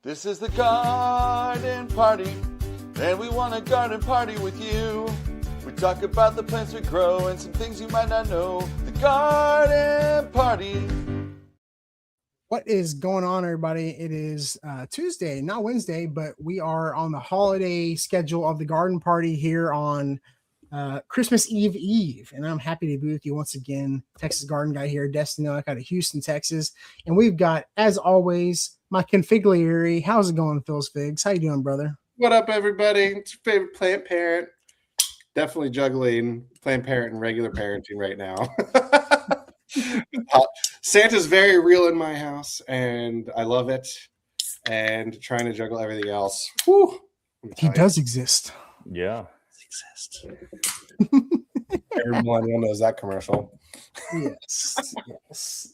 This is the garden party, and we want a garden party with you. We talk about the plants we grow and some things you might not know. The garden party. What is going on, everybody? It is Tuesday, not Wednesday, but we are on the holiday schedule of the garden party here on Christmas Eve. And I'm happy to be with you once again. Texas Garden Guy here, Destin Noak out of Houston, Texas. And we've got, as always, my configliere. How's it going, Phil's Figs? How you doing, brother? What up, everybody? It's your favorite plant parent. Definitely juggling plant parent and regular parenting right now. Santa's very real in my house, and I love it. And trying to juggle everything else. Whew, he does exist. Yeah. Exist. Every millennial knows that commercial.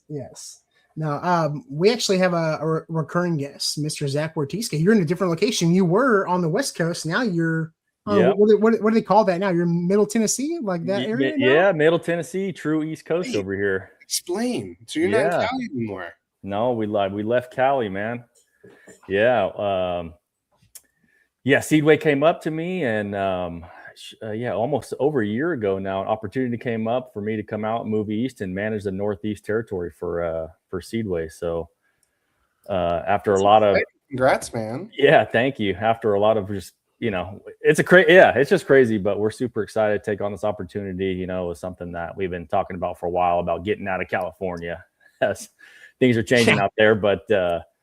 Yes. Now, we actually have a recurring guest, Mr. Zach Wortiska. You're in a different location. You were on the West Coast. Now you're, what do they call that now? You're in Middle Tennessee, like that area now? Yeah, Middle Tennessee, true East Coast over here. Explain. So you're not in Cali anymore. No, we left Cali, man. Yeah. Seedway came up to me and almost over a year ago now, an opportunity came up for me to come out and move east and manage the Northeast territory for Seedway. So after a lot of congrats, man. Yeah, thank you. After a lot of just, it's just crazy, but we're super excited to take on this opportunity. It's something that we've been talking about for a while about getting out of California as things are changing out there, but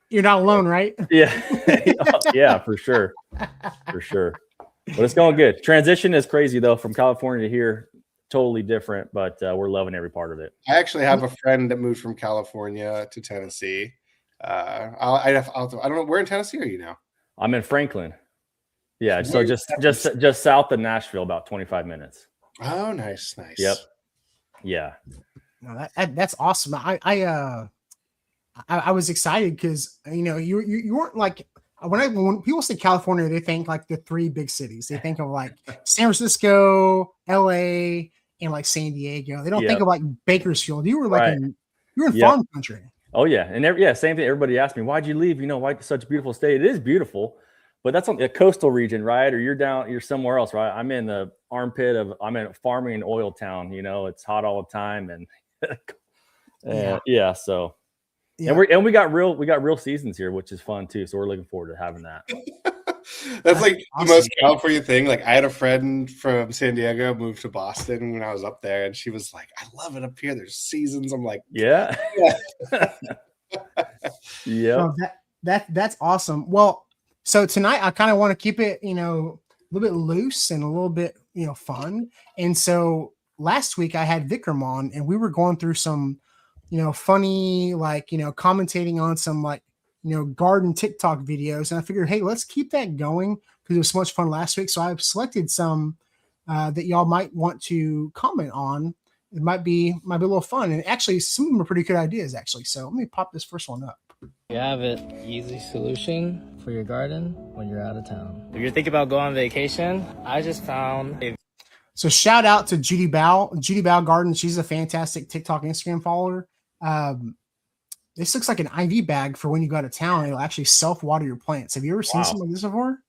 you're not alone, right? Yeah, for sure. But it's going good. Transition is crazy though, from California to here, totally different, but we're loving every part of it. I actually have a friend that moved from California to Tennessee. I don't know, where in Tennessee are you now? I'm in Franklin. Yeah, so just south of Nashville, about 25 minutes. Oh, nice. Yep. Yeah. No, that's awesome. I was excited because you weren't like when people say California, they think like the three big cities. They think of like San Francisco, LA, and like San Diego. They don't think of like Bakersfield. You were like you were in farm country. Oh yeah, and same thing. Everybody asked me, "Why'd you leave? Why such a beautiful state?" It is beautiful, but that's on the coastal region, right? Or you're somewhere else, right? I'm in the armpit I'm in a farming and oil town. It's hot all the time, and so. Yeah. And we got real seasons here, which is fun too. So we're looking forward to having that. That's like awesome. The most California thing. Like I had a friend from San Diego moved to Boston when I was up there, and she was like, "I love it up here. There's seasons." I'm like, "Yeah." Oh, that's awesome. Well, so tonight I kind of want to keep it, a little bit loose and a little bit, fun. And so last week I had Vikram on, and we were going through some funny, commentating on some garden TikTok videos. And I figured, hey, let's keep that going because it was so much fun last week. So I've selected some that y'all might want to comment on. It might be a little fun. And actually, some of them are pretty good ideas, actually. So let me pop this first one up. You have an easy solution for your garden when you're out of town. If you're thinking about going on vacation, I just found So shout out to Judy Bao Garden. She's a fantastic TikTok Instagram follower. This looks like an IV bag for when you go out of town. It'll actually self-water your plants. Have you ever seen something like this before?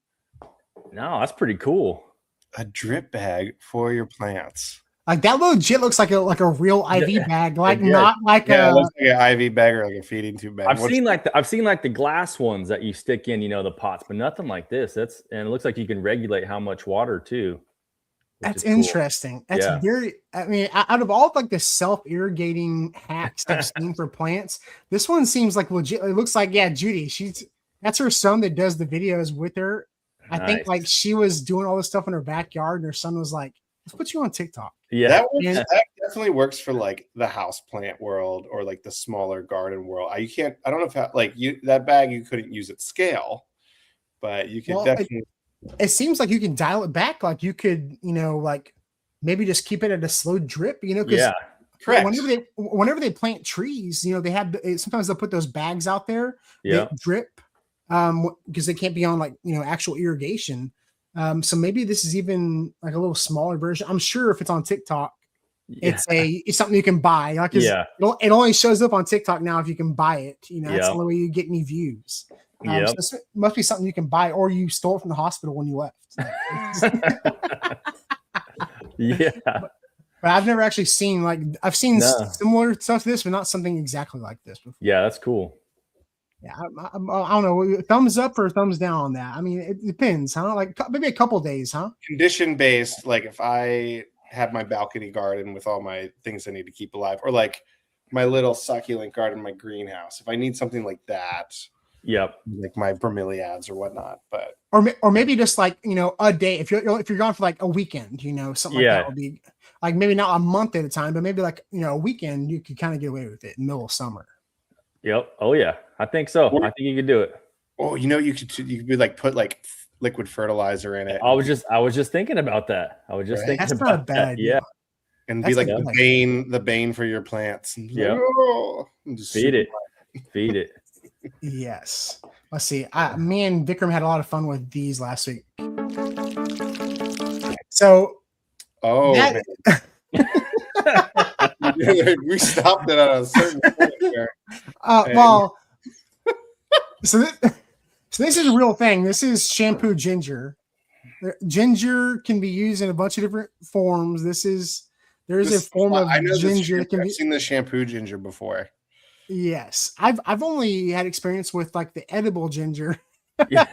No, that's pretty cool. A drip bag for your plants. Like that legit looks like a real IV bag, not like it looks like an IV bag or like a feeding tube bag. I've seen the glass ones that you stick in, the pots, but nothing like this. And it looks like you can regulate how much water too. That's interesting. That's very, out of all like the self-irrigating hacks I've seen for plants, this one seems like legit. It looks like, Judy, that's her son that does the videos with her. I think like she was doing all this stuff in her backyard and her son was like, let's put you on TikTok. Yeah. That definitely works for like the house plant world or like the smaller garden world. I don't know if that bag, you couldn't use at scale, but you could definitely. It seems like you can dial it back. Like you could, like maybe just keep it at a slow drip, because correct. Whenever they plant trees, sometimes they'll put those bags out there that drip because they can't be on actual irrigation. So maybe this is even like a little smaller version. I'm sure if it's on TikTok, it's something you can buy. It only shows up on TikTok now if you can buy it. That's the only way you get any views. Yep. So this must be something you can buy, or you stole it from the hospital when you left. Yeah. But I've never actually seen I've seen similar stuff to this, but not something exactly like this before. Yeah, that's cool. Yeah, I don't know. Thumbs up or thumbs down on that? I mean, it depends, huh? Like maybe a couple days, huh? Condition based, like if I have my balcony garden with all my things I need to keep alive, or like my little succulent garden in my greenhouse, if I need something like that, yep, like my bromeliads or whatnot, but or maybe just like a day if you're gone for like a weekend, something like that would be like maybe not a month at a time, but maybe like a weekend you could kind of get away with it in the middle of summer. Yep. Oh yeah, I think so. I think you could do it. Oh, you could be like put like liquid fertilizer in it. I was just thinking about that. I was just thinking that's about not a bad idea. Yeah. And be like the bane for your plants. Yeah. Feed it. Yes. Let's see. Me and Vikram had a lot of fun with these last week. So. We stopped it at a certain point there. Well, so this is a real thing. This is shampoo ginger. Ginger can be used in a bunch of different forms. There's a form of ginger that can be. I've seen the shampoo ginger before. Yes, I've only had experience with like the edible ginger. Yeah.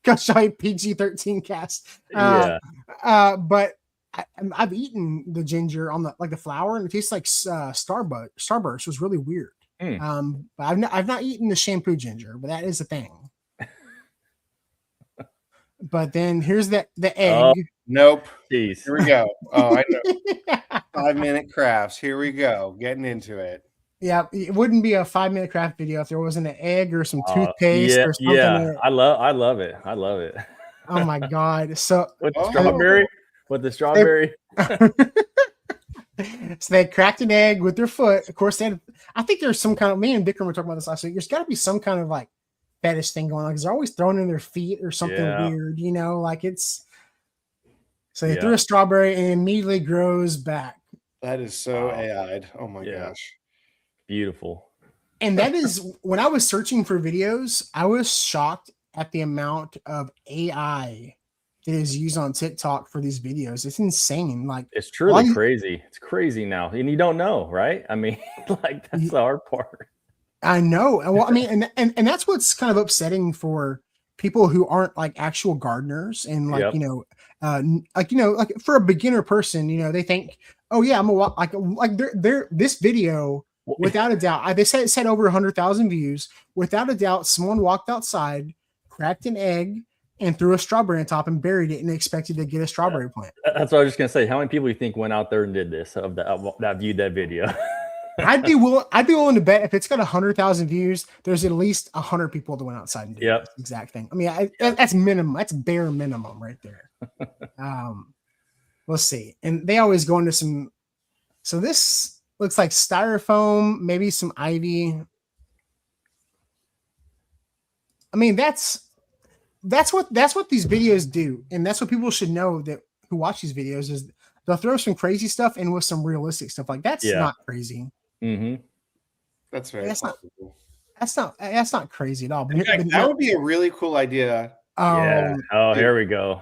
Gosh, PG-13 cast. But I've eaten the ginger on the flour, and it tastes like Starburst. Was really weird. But I've not eaten the shampoo ginger, but that is a thing. But then here's the egg. Nope. Jeez. Here we go. Oh, I know. 5-minute crafts. Here we go. Getting into it. Yeah, it wouldn't be a 5-minute craft video if there wasn't an egg or some toothpaste or something. Yeah, I love it. I love it. Oh my god! So with the strawberry. So they cracked an egg with their foot. Of course, I think there's some kind of. Me and Vikram were talking about this last week. There's got to be some kind of like fetish thing going on because they're always throwing in their feet or something weird. Like it's. So they threw a strawberry and it immediately grows back. That is so AI'd. Oh my gosh. Beautiful. And that is when I was searching for videos, I was shocked at the amount of AI that is used on TikTok for these videos. It's insane. Like it's truly crazy. It's crazy now. And you don't know, right? I mean, like that's the hard part. I know. Well, I mean, and that's what's kind of upsetting for people who aren't like actual gardeners and like, like for a beginner person, they think, oh yeah, I'm like this video, without a doubt, they said it said over 100,000 views. Without a doubt, someone walked outside, cracked an egg, and threw a strawberry on top and buried it and expected to get a strawberry plant. That's what I was just gonna say. How many people do you think went out there and did this? That viewed that video? I'd be willing to bet if it's got 100,000 views, there's at least 100 people that went outside and did this exact thing. I mean, that's minimum. That's bare minimum right there. Let's see. And they always go into some. So this looks like styrofoam, maybe some ivy. I mean, that's what these videos do, and that's what people should know that who watch these videos is they'll throw some crazy stuff in with some realistic stuff. Like that's not crazy. Mm-hmm. That's very possible. That's not crazy at all. But, that would be a really cool idea. Oh, here we go.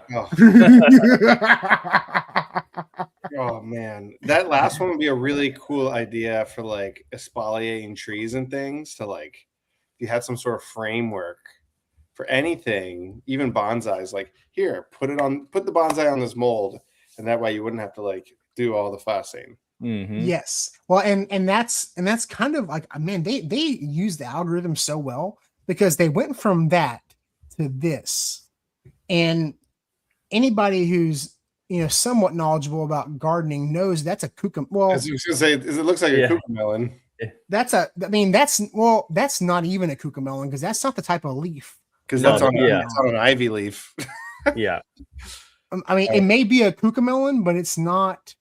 Oh man, that last one would be a really cool idea for like exfoliating trees and things. To like, if you had some sort of framework for anything, even bonsais, like here, put the bonsai on this mold, and that way you wouldn't have to like do all the fussing. Mm-hmm. Yes, well, and that's kind of like, man, they use the algorithm so well because they went from that to this, and anybody who's somewhat knowledgeable about gardening knows that's a cucumber. Well, as you was gonna say, it looks like a cucamelon. That's not even a cucamelon because that's not the type of leaf. Because that's on an ivy leaf. Yeah. I mean, it may be a cucamelon, but it's not.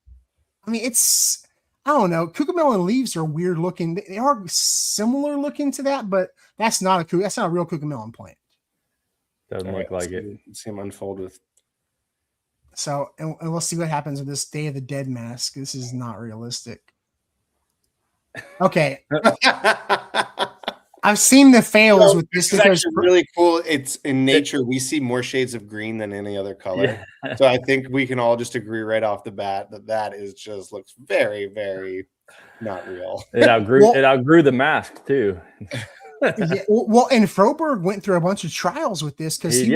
I mean, I don't know. Cucamelon leaves are weird looking. They are similar looking to that, but that's not a real cucamelon plant. Doesn't look like it. Let's see him unfold with. So, and we'll see what happens with this Day of the Dead mask. This is not realistic. Okay. I've seen the fails with this This is because actually really cool. It's in nature. We see more shades of green than any other color. Yeah. So I think we can all just agree right off the bat that is just looks very, very not real. It outgrew the mask too. yeah, well, and Froberg went through a bunch of trials with this because he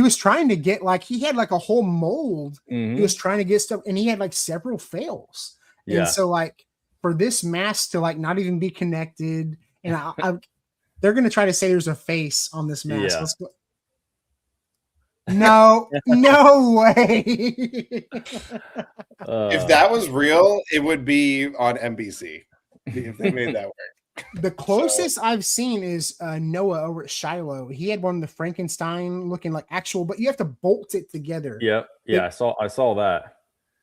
was trying to get like he had like a whole mold. Mm-hmm. He was trying to get stuff, and he had like several fails. Yeah. And so like for this mask to like not even be connected, and they're gonna try to say there's a face on this mask. Yeah. Let's go. No, no way. If that was real, it would be on NBC if they made that work. The closest I've seen is Noah over at Shiloh. He had one of the Frankenstein looking like actual, but you have to bolt it together. Yep. Yeah, I saw that.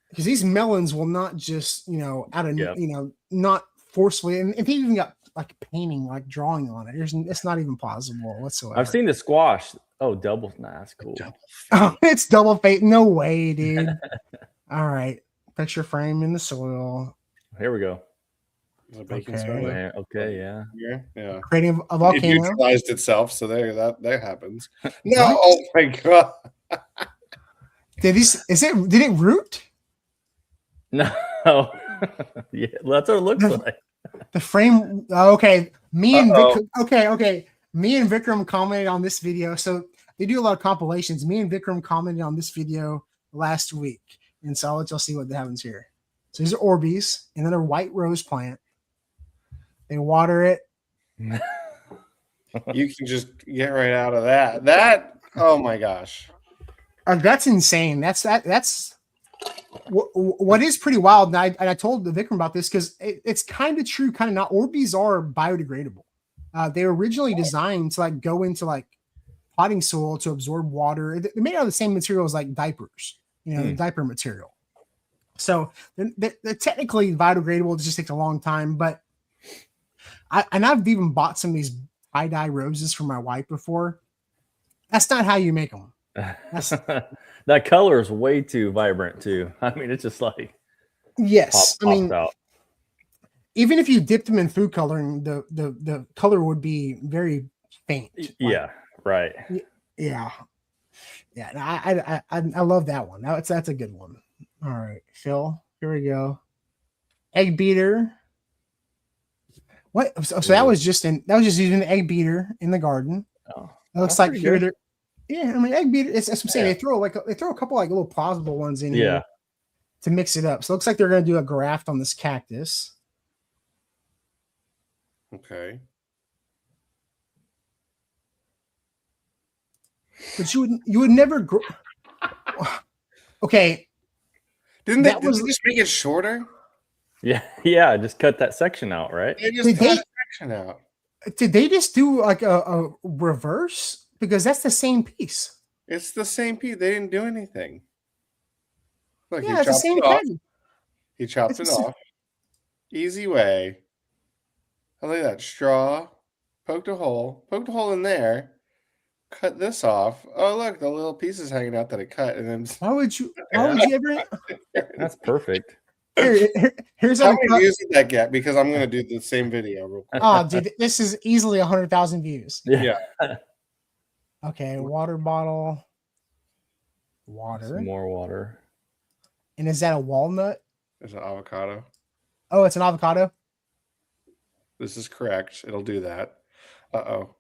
Because these melons will not just, out of, not forcefully. And if he even got like painting, like drawing on it, it's not even possible whatsoever. I've seen the squash. Oh, double. Nah, that's cool. It's double fate. No way, dude. All right. Picture frame in the soil. Here we go. Okay, yeah. Yeah. Creating a volcano. It neutralized itself, so that happens. No, oh my god. Did it root? No. Yeah, that's what it looks like. The frame. Okay. Me and Vikram commented on this video. So they do a lot of compilations. Me and Vikram commented on this video last week. And so I'll let y'all see what happens here. So these are Orbeez, another white rose plant. They water it. You can just get right out of that. Oh my gosh. That's insane. That's what is pretty wild. And I told the Vikram about this because it's kind of true, kind of not. Orbeez are biodegradable. They were originally designed to like go into like potting soil to absorb water. They're made out of the same material as like diapers, the diaper material. So they're technically biodegradable. It just takes a long time. But I've even bought some of these tie-dye roses for my wife before. That's not how you make them. That color is way too vibrant too. I mean, it's just like yes. pops out. Even if you dipped them in food coloring, the color would be very faint. Yeah, right. Yeah. I love that one. That's a good one. All right, Phil. Here we go. Egg beater. What? So that was just using the egg beater in the garden. Oh, it looks like here. Yeah, I mean egg beater. That's what I'm saying. Yeah. They throw a couple like little plausible ones in here to mix it up. So it looks like they're gonna do a graft on this cactus. Okay. But you would never grow. Okay. Did they just make it shorter? Yeah. Just cut that section out, right? They just cut that section out. Did they just do like a reverse? Because that's the same piece. It's the same piece. They didn't do anything. Look, yeah, it's the same thing. He chopped it off. Easy way. I like that. Straw. Poked a hole in there. Cut this off. Oh, look, the little pieces hanging out that I cut, and then why would you ever? That's perfect. Here's how many views did that get? Because I'm gonna do the same video real quick. Oh, dude, this is easily 100,000 views. Yeah. Okay, water bottle. Water. Some more water. And is that a walnut? There's an avocado. Oh, it's an avocado. This is correct. It'll do that. Uh-oh.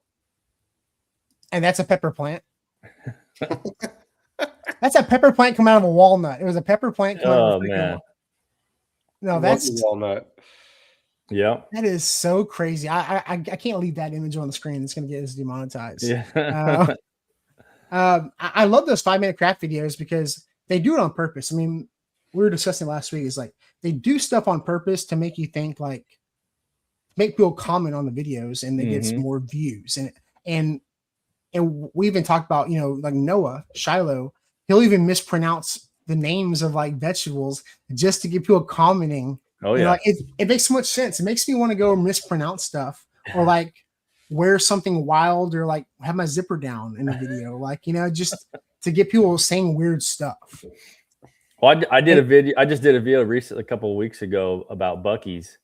And that's a pepper plant. That's a pepper plant coming out of a walnut. It was a pepper plant coming out of a man. No, that's walnut. Yeah. That is so crazy. I can't leave that image on the screen. It's gonna get us demonetized. Yeah. I love those 5-minute craft videos because they do it on purpose. I mean, we were discussing last week, is like they do stuff on purpose to make you think, like make people comment on the videos and they get more views. And we even talked about, like Noah, Shiloh, he'll even mispronounce the names of like vegetables just to get people commenting. Oh yeah. Like it makes so much sense. It makes me want to go mispronounce stuff or like wear something wild or like have my zipper down in the video. Like, just to get people saying weird stuff. Well, I just did a video recently, a couple of weeks ago, about Buc-ee's,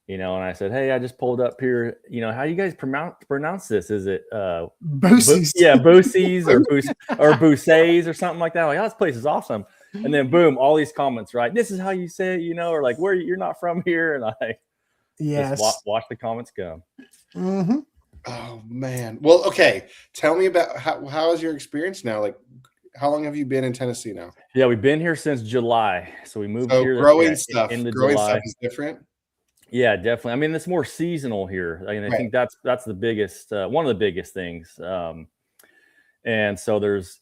and I said, hey, I just pulled up here. How do you guys pronounce this? Is it Boosies. Boosies or Boussets or something like that? I'm like, oh, this place is awesome. And then boom, all these comments, right? This is how you say it, or like where you're not from here, and I just watch the comments go. Mm-hmm. Oh man. Well, okay. Tell me about how is your experience now? Like, how long have you been in Tennessee now? Yeah, we've been here since July. So we moved here. Growing stuff July. Is different. Yeah, definitely. I mean, it's more seasonal here. I think that's the biggest, one of the biggest things. And so there's,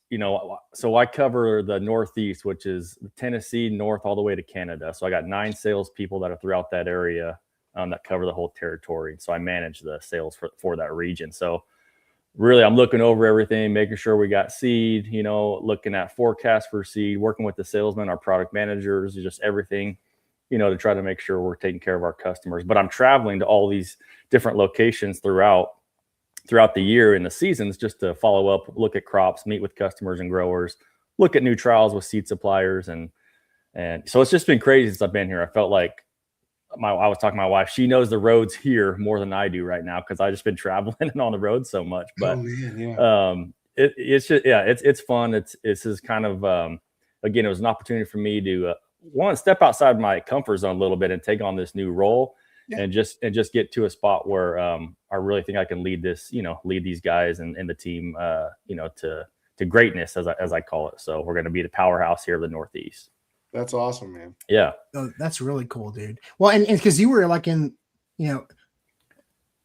so I cover the Northeast, which is Tennessee north all the way to Canada. So I got 9 salespeople that are throughout that area that cover the whole territory. So I manage the sales for that region. So really, I'm looking over everything, making sure we got seed, looking at forecast for seed, working with the salesmen, our product managers, just everything, to try to make sure we're taking care of our customers. But I'm traveling to all these different locations throughout the year in the seasons just to follow up, look at crops, meet with customers and growers, look at new trials with seed suppliers. And so it's just been crazy since I've been here. I felt like I was talking to my wife. She knows the roads here more than I do right now because I've just been traveling and on the road so much. But it's just, it's fun. It's just kind of, again, it was an opportunity for me to want to step outside my comfort zone a little bit and take on this new role and just get to a spot where I really think I can lead this, lead these guys and the team, to greatness as I call it. So we're going to be the powerhouse here in the Northeast. That's awesome, man. Yeah. Oh, that's really cool, dude. Well, and because you were like in,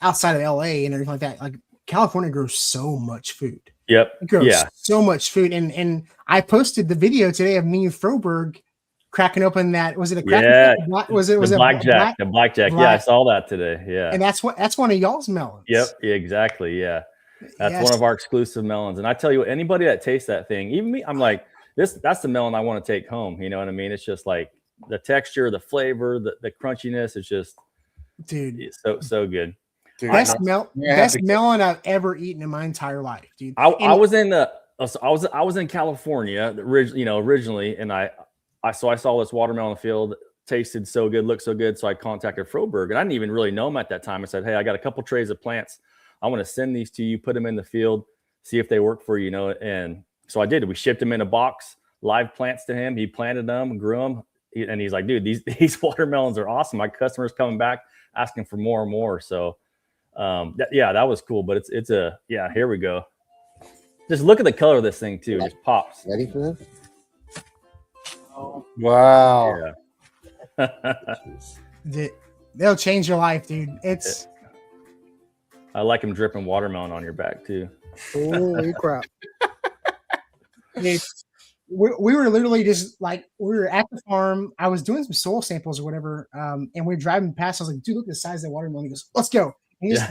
outside of LA and everything like that, like California grows so much food. Yep. It grows so much food. And I posted the video today of me and Froberg cracking open that. Was it a crack? Yeah. Was it blackjack? The blackjack. Yeah, I saw that today. Yeah. And that's one of y'all's melons. Yep. Yeah, exactly. Yeah. That's one of our exclusive melons. And I tell you what, anybody that tastes that thing, even me, I'm like, that's the melon I want to take home. You know what I mean? It's just like the texture, the flavor, the crunchiness. It's just, dude, it's so good. Dude, best melon I've ever eaten in my entire life, dude. I was in California, originally, and I saw this watermelon field, tasted so good, looked so good. So I contacted Froberg, and I didn't even really know him at that time. I said, hey, I got a couple trays of plants. I want to send these to you, put them in the field, see if they work for you, and so I did. We shipped them in a box, live plants to him. He planted them, grew them, and he's like, dude, these watermelons are awesome. My customers coming back asking for more and more. So, that was cool. But here we go. Just look at the color of this thing too. It just pops. Ready for this? Oh, wow. Yeah. They'll change your life, dude. I like them dripping watermelon on your back too. Holy crap. We were literally just like, we were at the farm. I was doing some soil samples or whatever. And we were driving past. I was like, dude, look at the size of that watermelon. He goes, let's go. And he just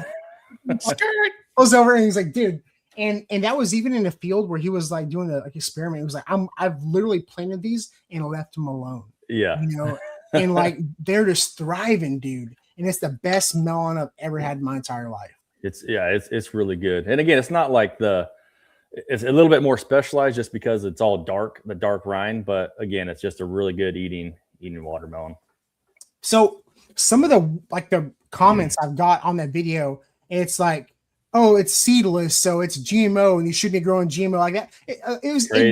goes over and he's like, dude. And that was even in a field where he was like doing the experiment. He was like, I've literally planted these and left them alone. Yeah. And like they're just thriving, dude. And it's the best melon I've ever had in my entire life. It's really good. And again, it's not like it's a little bit more specialized just because it's all the dark rind. But again, it's just a really good eating watermelon. So some of the comments I've got on that video, it's like, oh, it's seedless, so it's GMO, and you shouldn't be growing GMO like that. It was crazy.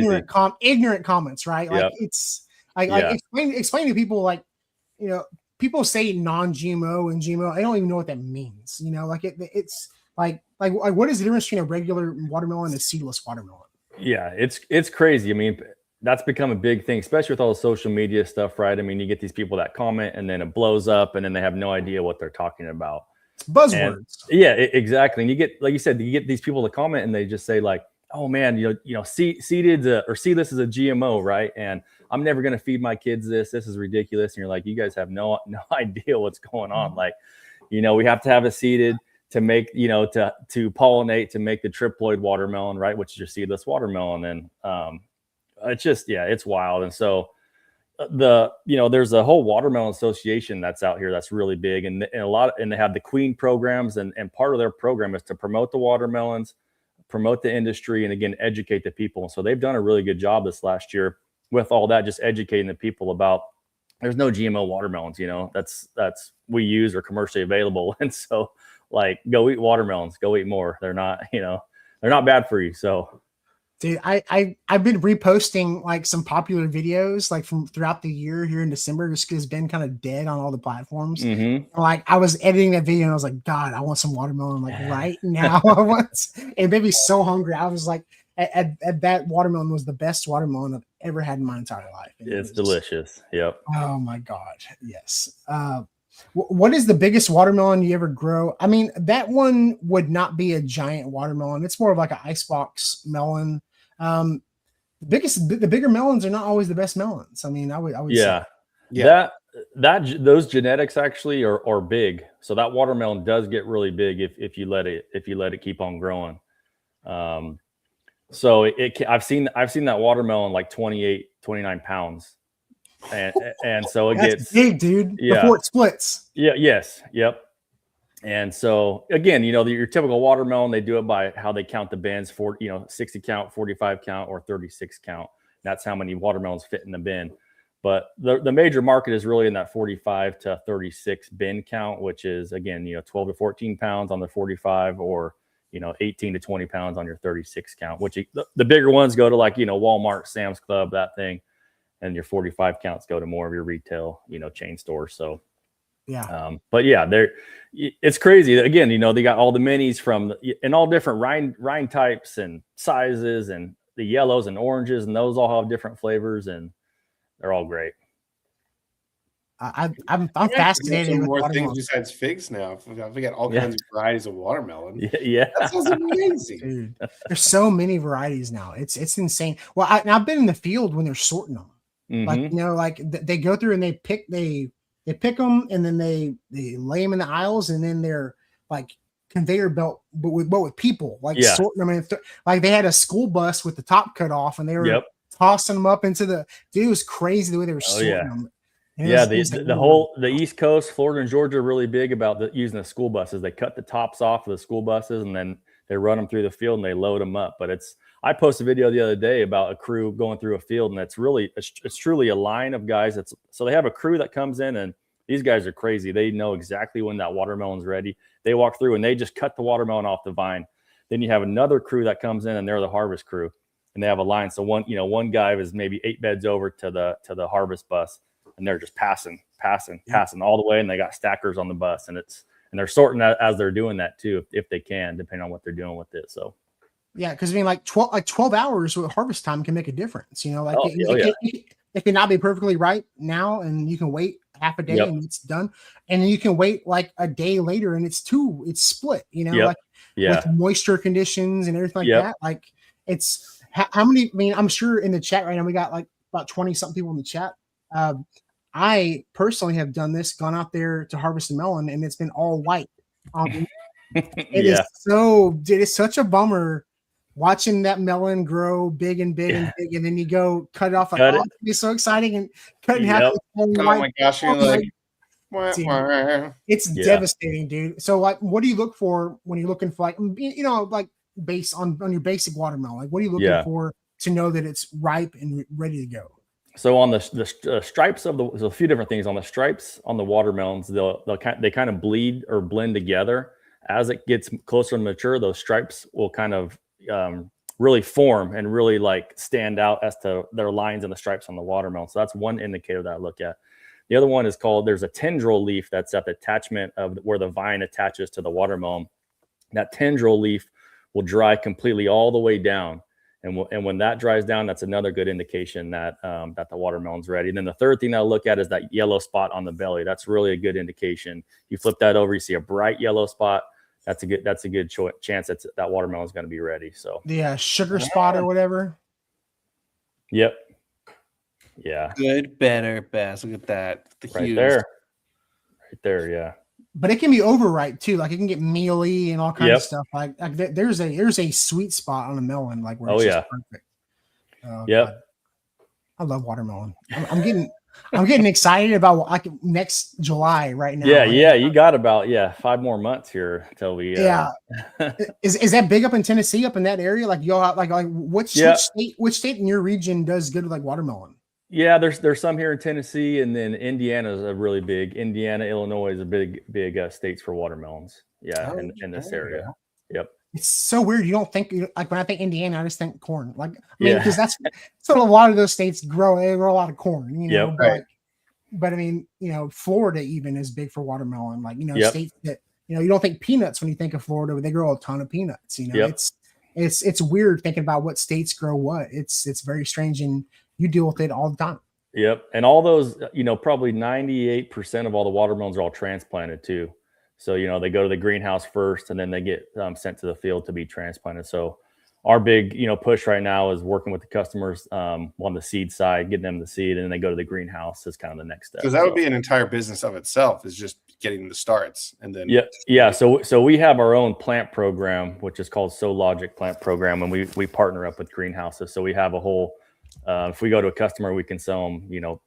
ignorant comments, right? Like it's like explain to people, like, people say non-GMO and GMO. I don't even know what that means. It's like what is the difference between a regular watermelon and a seedless watermelon? Yeah, it's crazy. I mean, that's become a big thing, especially with all the social media stuff, right? I mean, you get these people that comment and then it blows up and then they have no idea what they're talking about. It's buzzwords. Exactly. And you get, like you said, you get these people to comment and they just say like, oh man, seeded or seedless is a GMO, right? And I'm never going to feed my kids this. This is ridiculous. And you're like, you guys have no idea what's going on. Like, we have to have it seeded to make, to pollinate, to make the triploid watermelon, right? Which is your seedless watermelon. And it's just, it's wild. And so there's a whole watermelon association that's out here that's really big. And they have the Queen programs, and part of their program is to promote the watermelons, promote the industry, and again, educate the people. So they've done a really good job this last year with all that, just educating the people about there's no GMO watermelons, that's we use or commercially available. And so like, go eat watermelons, go eat more. They're not, they're not bad for you. So dude, I've been reposting like some popular videos like from throughout the year here in December, just because it's been kind of dead on all the platforms. Like I was editing that video and I was like, God, I want some watermelon like right now. It made me so hungry. I was like, at that watermelon was the best watermelon I've ever had in my entire life. It's delicious. Yep. Oh my God. Yes. What is the biggest watermelon you ever grow? I mean, that one would not be a giant watermelon. It's more of like an icebox melon. The bigger melons are not always the best melons. I mean, I would yeah. say. Those genetics actually are big. So that watermelon does get really big if you let it keep on growing. So I've seen that watermelon like 28, 29 pounds. And so That's gets big, dude. Yeah. Before it splits. Yeah. Yes. Yep. And so again, your typical watermelon, they do it by how they count the bins for, 60 count, 45 count, or 36 count. That's how many watermelons fit in the bin. But the major market is really in that 45 to 36 bin count, which is again, 12 to 14 pounds on the 45, or 18 to 20 pounds on your 36 count, which the bigger ones go to like, Walmart, Sam's Club, that thing. And your 45 counts go to more of your retail, chain stores. So, yeah. But yeah, it's crazy. Again, they got all the minis in all different rind types and sizes, and the yellows and oranges, and those all have different flavors, and they're all great. I'm fascinated with with more watermelon. things besides figs now. We got all kinds of varieties of watermelon. Yeah. That sounds amazing. Dude, there's so many varieties now. It's insane. Well, I've been in the field when they're sorting them. Like, like they go through and they pick them, and then they lay them in the aisles, and then they're like conveyor belt, but with people like sorting them. Like they had a school bus with the top cut off, and they were tossing them up into the. Dude, it was crazy the way they were sorting them. The East Coast, Florida and Georgia, are really big about using the school buses. They cut the tops off of the school buses, and then they run them through the field and they load them up. But I posted a video the other day about a crew going through a field, and it's truly a line of guys. So they have a crew that comes in, and these guys are crazy. They know exactly when that watermelon's ready. They walk through and they just cut the watermelon off the vine. Then you have another crew that comes in, and they're the harvest crew, and they have a line. So one guy is maybe 8 beds over to the harvest bus, and they're just passing all the way, and they got stackers on the bus, and they're sorting that as they're doing that too, if they can, depending on what they're doing with it. So yeah, because I mean, like 12 hours with harvest time can make a difference. It can not be perfectly right now, and you can wait half a day and it's done, and then you can wait like a day later and it's split. With moisture conditions and everything like that. Like it's how many? I mean, I'm sure in the chat right now we got like about 20 something people in the chat. I personally have done this, gone out there to harvest a melon, and it's been all white. It's such a bummer watching that melon grow big and big and big, and then you go cut it off. It's so exciting, and cutting half. Oh my gosh! You're like, it's devastating, dude. So, like, what do you look for when you're looking for, like, based on your basic watermelon? Like, what are you looking for to know that it's ripe and ready to go? So on the stripes there's a few different things on the stripes on the watermelons. They kind of bleed or blend together as it gets closer to mature. Those stripes will kind of really form and really like stand out as to their lines and the stripes on the watermelon. So that's one indicator that I look at. The other one is there's a tendril leaf that's at the attachment of where the vine attaches to the watermelon. That tendril leaf will dry completely all the way down. And when that dries down, that's another good indication that the watermelon's ready. And then the third thing that I look at is that yellow spot on the belly. That's really a good indication. You flip that over, you see a bright yellow spot. That's a good chance that watermelon is going to be ready. So sugar spot or whatever. Yep. Yeah. Good, better, best. Look at that. Right there. Yeah. But it can be overripe too. Like it can get mealy and all kinds of stuff. Like there's a sweet spot on a melon, like where it's just perfect. God. I love watermelon. I'm getting excited about like next July right now. Yeah. You got about 5 more months here till we. Is that big up in Tennessee, up in that area? Like y'all like which state in your region does good with like watermelon? Yeah, there's some here in Tennessee, and then Indiana is a really big. Indiana, Illinois is a big states for watermelons. Yeah, in this area. Yep. It's so weird. You don't think like when I think Indiana, I just think corn. Like I mean, Yeah. because that's what a lot of those states grow. They grow a lot of corn, you know. Yep. But, Right. but I mean, you know, Florida even is big for watermelon. Like, you know, Yep. states that, you know, you don't think peanuts when you think of Florida, but they grow a ton of peanuts. You know, Yep. it's weird thinking about what states grow what. It's very strange, and you deal with it all the time. Yep. And all those, you know, probably 98% of all the watermelons are all transplanted too. So, you know, they go to the greenhouse first and then they get sent to the field to be transplanted. So our big, you know, push right now is working with the customers on the seed side, getting them the seed, and then they go to the greenhouse is kind of the next step. Because that would be an entire business of itself, is just getting the starts. And then Yeah. So we have our own plant program, which is called SoLogic Plant Program, and we partner up with greenhouses. So we have a whole if we go to a customer, we can sell them, you know,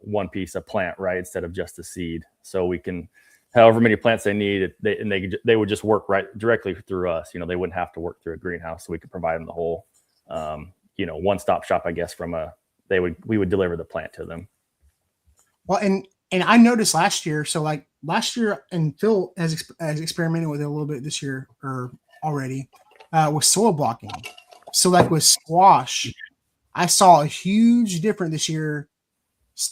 one piece of plant, right, instead of just a seed. So we can, however many plants they need, they would just work right directly through us. You know, they wouldn't have to work through a greenhouse. So we could provide them the whole, you know, one-stop shop, I guess. We would deliver the plant to them. Well, and I noticed last year. So like last year, and Phil has experimented with it a little bit this year or already with soil blocking. So like with squash, I saw a huge difference this year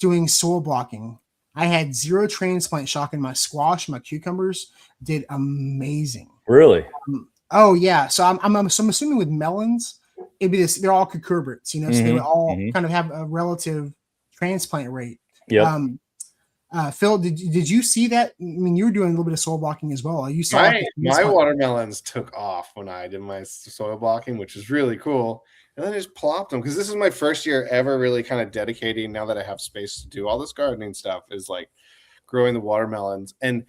doing soil blocking. I had 0 transplant shock in my squash. My cucumbers did amazing. Really? Oh yeah. So I'm assuming with melons, it'd be this. They're all cucurbits, you know, so they would all kind of have a relative transplant rate. Yeah. Phil, did you see that? I mean, you were doing a little bit of soil blocking as well. You saw my watermelons took off when I did my soil blocking, which is really cool. And then I just plopped them, because this is my first year ever really kind of dedicating, now that I have space to do all this gardening stuff, is like growing the watermelons. And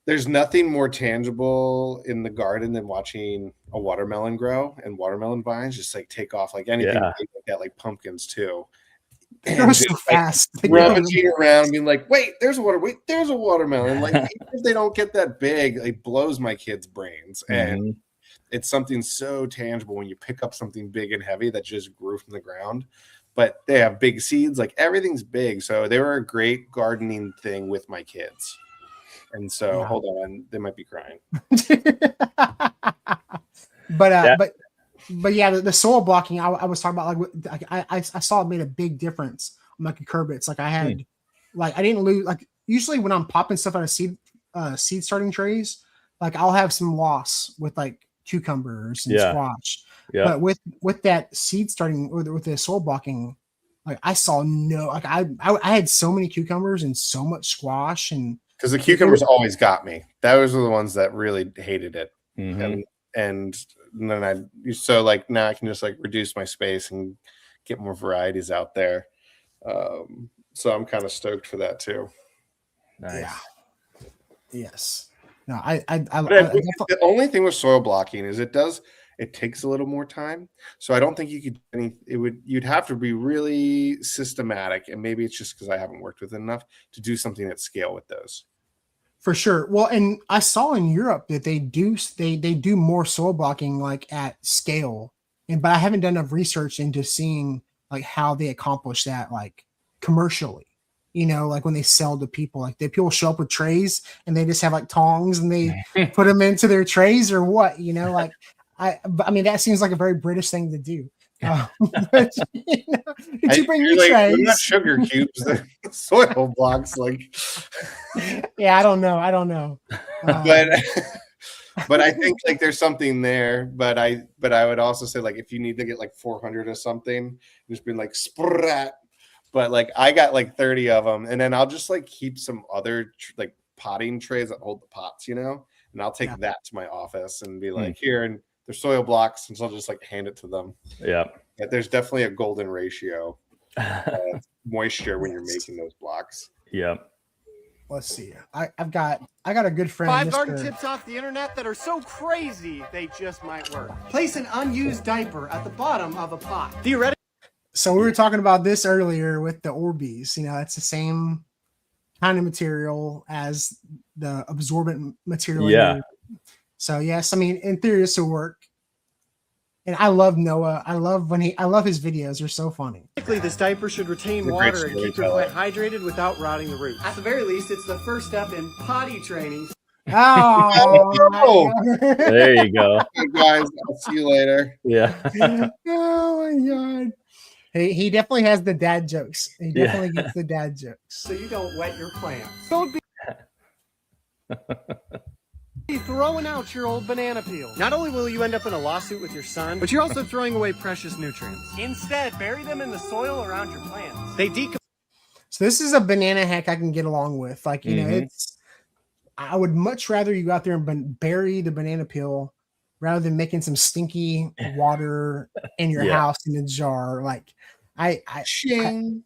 there's nothing more tangible in the garden than watching a watermelon grow and watermelon vines just like take off, like anything big like that, like pumpkins too. And so fast, rummaging around and being like, wait, there's a watermelon. Like, even if they don't get that big, it blows my kids' brains. And it's something so tangible when you pick up something big and heavy that just grew from the ground. But they have big seeds, like everything's big. So they were a great gardening thing with my kids. And so hold on, they might be crying. But yeah, the soil blocking I was talking about, like I saw it made a big difference on my cucurbits. Like I had, like I didn't lose. Like usually when I'm popping stuff out of seed starting trays, like I'll have some loss with like cucumbers and squash. Yeah. But with that seed starting with the soil blocking, like I saw I had so many cucumbers and so much squash, and because the cucumbers always got me. Those were the ones that really hated it. And then now I can just like reduce my space and get more varieties out there. So I'm kind of stoked for that too. Nice. Yeah. Yes. No, the only thing with soil blocking is it takes a little more time. So I don't think you could you'd have to be really systematic, and maybe it's just because I haven't worked with it enough to do something at scale with those. For sure. Well, and I saw in Europe that they do more soil blocking like at scale, but I haven't done enough research into seeing like how they accomplish that like commercially. You know, like when they sell to people, like people show up with trays and they just have like tongs and they put them into their trays or what, you know, like I mean, that seems like a very British thing to do. But, you know, did you bring your trays? They're not sugar cubes, they're soil blocks. Like, yeah, I don't know. But I think like there's something there. But I would also say like if you need to get like 400 or something, just be like sprat. But like I got like 30 of them, and then I'll just like keep some other like potting trays that hold the pots, you know, and I'll take that to my office and be like, here, and they're soil blocks, and so I'll just like hand it to them. Yeah, there's definitely a golden ratio of moisture when you're making those blocks. Yeah. Let's see. I got a good friend. 5 garden tips off the internet that are so crazy they just might work. Place an unused diaper at the bottom of a pot. Theoretically. So we were talking about this earlier with the Orbeez. You know, it's the same kind of material as the absorbent material. Yeah. So yes, I mean, in theory, this will work. And I love Noah. I love his videos. They're so funny. Typically, this diaper should retain water and keep your plant hydrated without rotting the roots. At the very least, it's the first step in potty training. Oh, There you go. Hey guys, I'll see you later. Yeah. Oh my god. He definitely has the dad jokes. He definitely gets the dad jokes. So you don't wet your plants. Don't be throwing out your old banana peel. Not only will you end up in a lawsuit with your son, but you're also throwing away precious nutrients. Instead, bury them in the soil around your plants. They decompose. So this is a banana hack I can get along with. Like, you know, I would much rather you go out there and bury the banana peel rather than making some stinky water in your house in a jar. Like I can't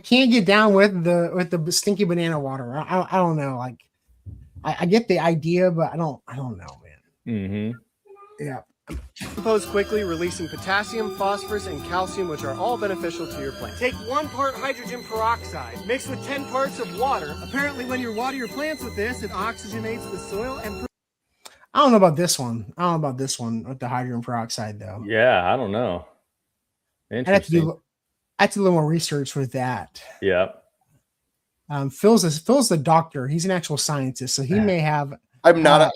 get down with the stinky banana water. I don't know. Like I get the idea, but I don't know, man. Yeah. Decompose quickly, releasing potassium, phosphorus, and calcium, which are all beneficial to your plant. Take 1 part hydrogen peroxide, mixed with 10 parts of water. Apparently, when you water your plants with this, it oxygenates the soil and... I don't know about this one. I don't know about this one with the hydrogen peroxide, though. Yeah, I don't know. I have to do a little more research with that. Yeah. Phil's the doctor. He's an actual scientist, so he may have... I'm not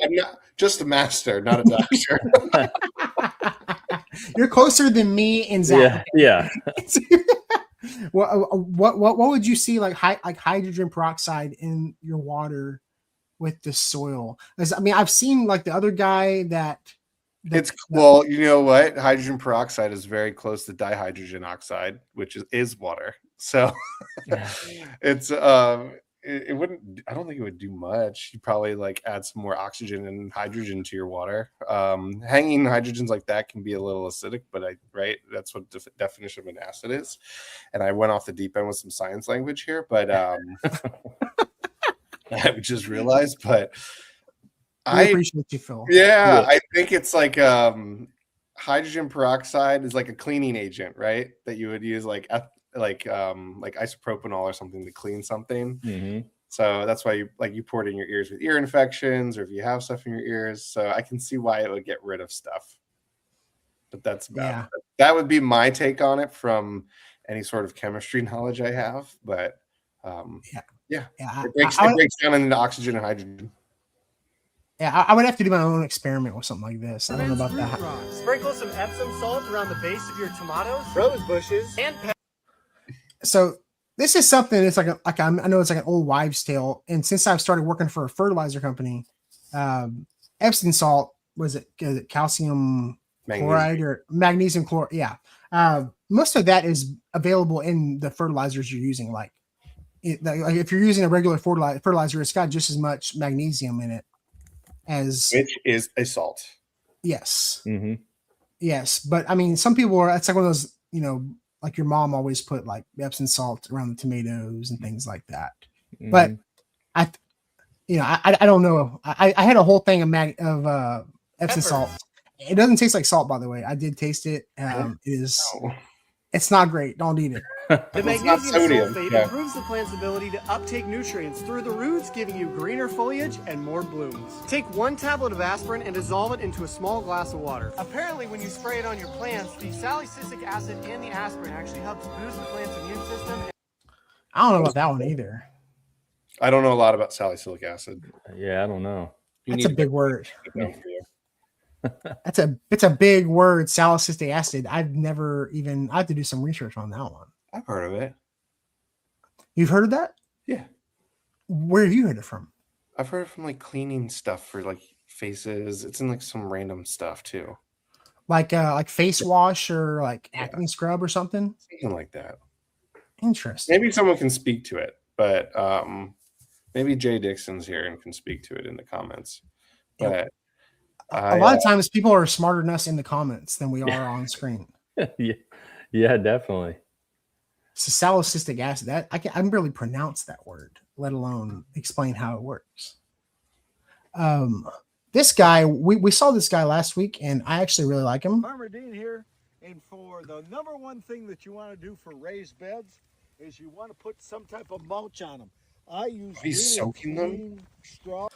just a master, not a doctor. You're closer than me and Zach. Yeah. What would you see like hydrogen peroxide in your water with the soil? I mean, I've seen like the other guy that well, you know what? Hydrogen peroxide is very close to dihydrogen oxide, which is water. So it's it wouldn't, I don't think it would do much. You probably like add some more oxygen and hydrogen to your water. Hanging hydrogens like that can be a little acidic, but that's what the definition of an acid is. And I went off the deep end with some science language here, but I just realized, but I appreciate you, Phil. Yeah, I think it's like hydrogen peroxide is like a cleaning agent, right? That you would use like isopropanol or something to clean something. So that's why you pour it in your ears with ear infections, or if you have stuff in your ears. So I can see why it would get rid of stuff. But that's about it. That would be my take on it from any sort of chemistry knowledge I have. But it breaks down into oxygen and hydrogen. Yeah, I would have to do my own experiment with something like this. I don't know about that. Sprinkle some Epsom salt around the base of your tomatoes, rose bushes, and so this is something. It's I know it's like an old wives' tale. And since I've started working for a fertilizer company, Epsom salt was it calcium chloride or magnesium chloride? Yeah, most of that is available in the fertilizers you're using. Like if you're using a regular fertilizer, it's got just as much magnesium in it. Which is a salt. Yes. Yes. But I mean, some people it's like one of those, like your mom always put like Epsom salt around the tomatoes and things like that. But I don't know. I had a whole thing of Epsom salt. It doesn't taste like salt, by the way. I did taste it. It's not great. Don't eat it. The magnesium sulfate improves the plant's ability to uptake nutrients through the roots, giving you greener foliage and more blooms. Take 1 tablet of aspirin and dissolve it into a small glass of water. Apparently, when you spray it on your plants, the salicylic acid in the aspirin actually helps boost the plant's immune system. I don't know about that one either. I don't know a lot about salicylic acid. Yeah, I don't know. That's a big word. It's a big word, salicylic acid. I have to do some research on that one. I've heard of it. You've heard of that? Yeah. Where have you heard it from? I've heard it from like cleaning stuff for like faces. It's in like some random stuff too. Like face wash or like acne scrub or something? Something like that. Interesting. Maybe someone can speak to it, but maybe Jay Dixon's here and can speak to it in the comments. But a lot of times people are smarter than us in the comments than we are on screen. Yeah, definitely. So salicylic acid, I can barely pronounce that word, let alone explain how it works. This guy, we saw this guy last week, and I actually really like him. Farmer Dean here, and for the number one thing that you want to do for raised beds is you want to put some type of mulch on them. I use soaking them. Straw.